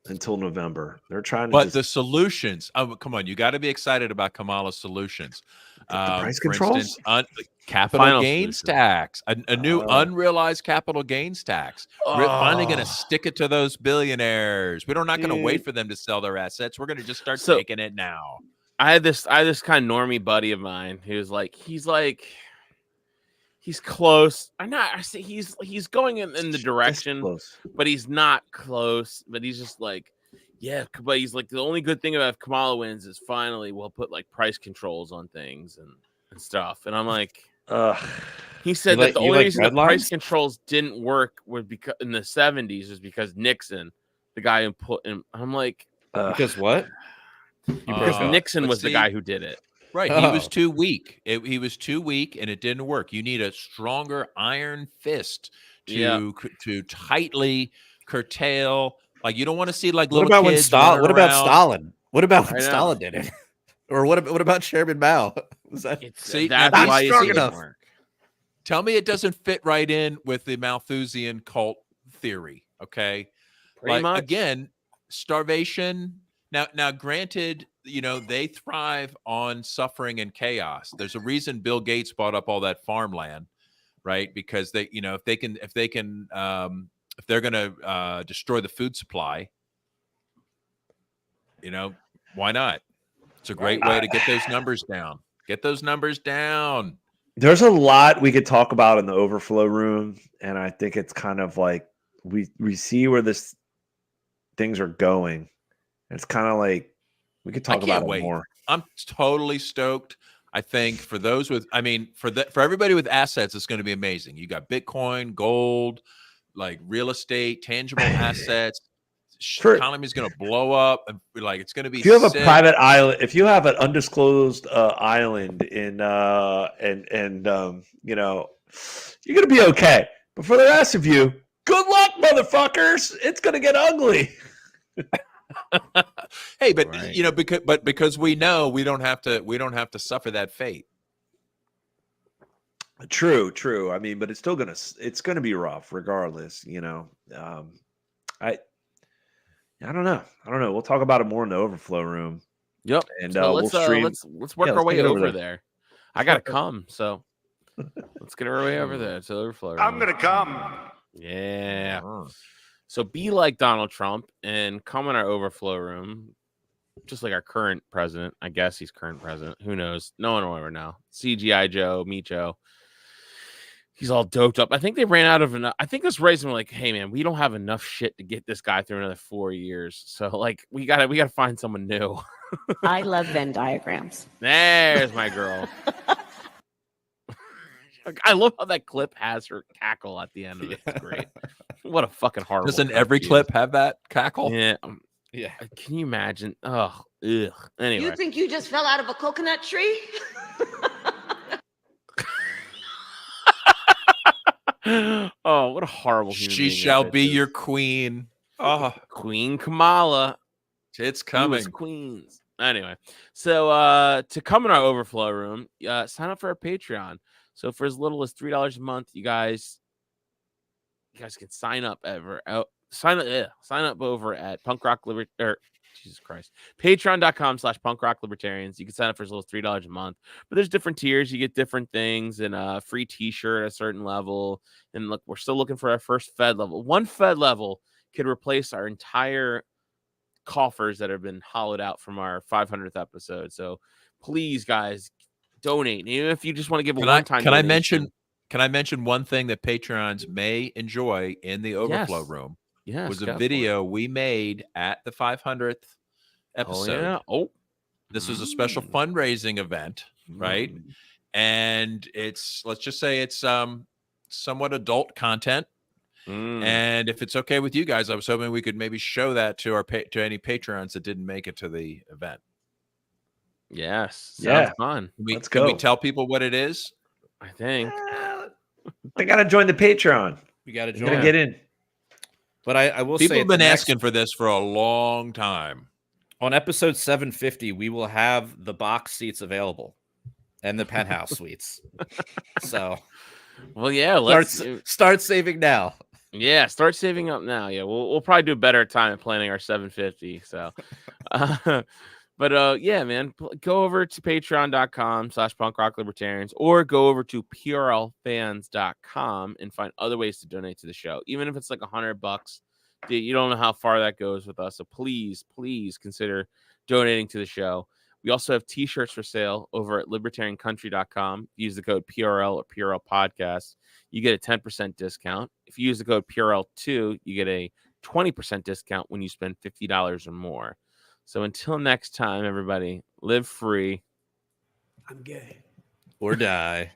November. They're trying to. But the solutions, come on, you got to be excited about Kamala's solutions. The price controls, instance, capital gains tax, a new unrealized capital gains tax. We're finally going to stick it to those billionaires. We're not going to wait for them to sell their assets. We're going to just start taking it now. I had this kind of normie buddy of mine who's like, he's close. He's going in the direction, but he's not close. But he's just like, yeah. But he's like, the only good thing about if Kamala wins is finally we'll put like price controls on things and stuff. And I'm like, he said that the only reason the price controls didn't work was because in the 70s was because Nixon, the guy who put in. I'm like, Because what? Because Nixon was the guy who did it. Right. He was too weak. He was too weak, and it didn't work. You need a stronger iron fist to tightly curtail. Like, you don't want to see like little What about kids. What about Stalin? What about when I know. Stalin did it? Or what about Chairman Mao? Was that That's not why strong it enough? didn't work. Tell me it doesn't fit right in with the Malthusian cult theory. Okay. Pretty much. Again, starvation. Now, granted, they thrive on suffering and chaos. There's a reason Bill Gates bought up all that farmland, right? Because they, if they're going to destroy the food supply, why not? It's a great way to get those numbers down. Get those numbers down. There's a lot we could talk about in the overflow room, and I think it's kind of like we see where things are going. It's kind of like we could talk about it more. I'm totally stoked. I think for those with, for everybody with assets, it's going to be amazing. You got Bitcoin, gold, like real estate, tangible assets. The economy is going to blow up, and like it's going to be. If you have a private island, if you have an undisclosed island in, you're going to be okay. But for the rest of you, good luck, motherfuckers. It's going to get ugly. Hey, but because we know we don't have to suffer that fate. True. But it's still it's gonna be rough regardless. I don't know. We'll talk about it more in the overflow room. Yep. And so we'll stream. Let's work our way over there. I gotta come, so let's get our way over there to the overflow room. I'm gonna come. Yeah. So be like Donald Trump and come in our overflow room, just like our current president. I guess he's current president. Who knows? No one will ever know. CGI Joe, Meat Joe. He's all doped up. I think they ran out of enough. I think this race were like, hey man, we don't have enough shit to get this guy through another 4 years. So like we gotta find someone new. I love Venn diagrams. There's my girl. I love how that clip has her cackle at the end of it. It's great. What a fucking horrible. Doesn't every clip have that cackle? Yeah. Yeah. Can you imagine? Ugh. Anyway. You think you just fell out of a coconut tree? Oh, what a horrible human She being shall that be is. your queen. Oh, Queen Kamala. It's coming. Queens. Anyway, so to come in our overflow room, sign up for our Patreon. So for as little as $3 a month, you guys can sign up sign up over at patreon.com/punkrocklibertarians. You can sign up for as little as $3 a month, but there's different tiers. You get different things and a free t-shirt at a certain level. And look, we're still looking for our first Fed level. One Fed level could replace our entire coffers that have been hollowed out from our 500th episode. So please, guys, donate. Even if you just want to give a one-time donation. Can I mention one thing that Patreons may enjoy in the overflow room? Yes, was a video we made at the 500th episode. This was a special fundraising event, right? And let's just say it's somewhat adult content. And if it's okay with you guys, I was hoping we could maybe show that to to any Patreons that didn't make it to the event. Yes. Sounds fun. Let's go. Can we tell people what it is? I think they got to join the Patreon. We got to join. Get in. But I will people say have been asking for this for a long time. On episode 750, we will have the box seats available and the penthouse suites. So, well, yeah, let's start saving now. Yeah, start saving up now. Yeah, we'll probably do a better time at planning our 750. So, but yeah, man, go over to patreon.com/punkrocklibertarians or go over to prlfans.com and find other ways to donate to the show. Even if it's like $100, you don't know how far that goes with us. So please consider donating to the show. We also have t-shirts for sale over at libertariancountry.com. Use the code PRL or PRL Podcast. You get a 10% discount. If you use the code PRL2, you get a 20% discount when you spend $50 or more. So until next time, everybody, live free. I'm gay. Or die.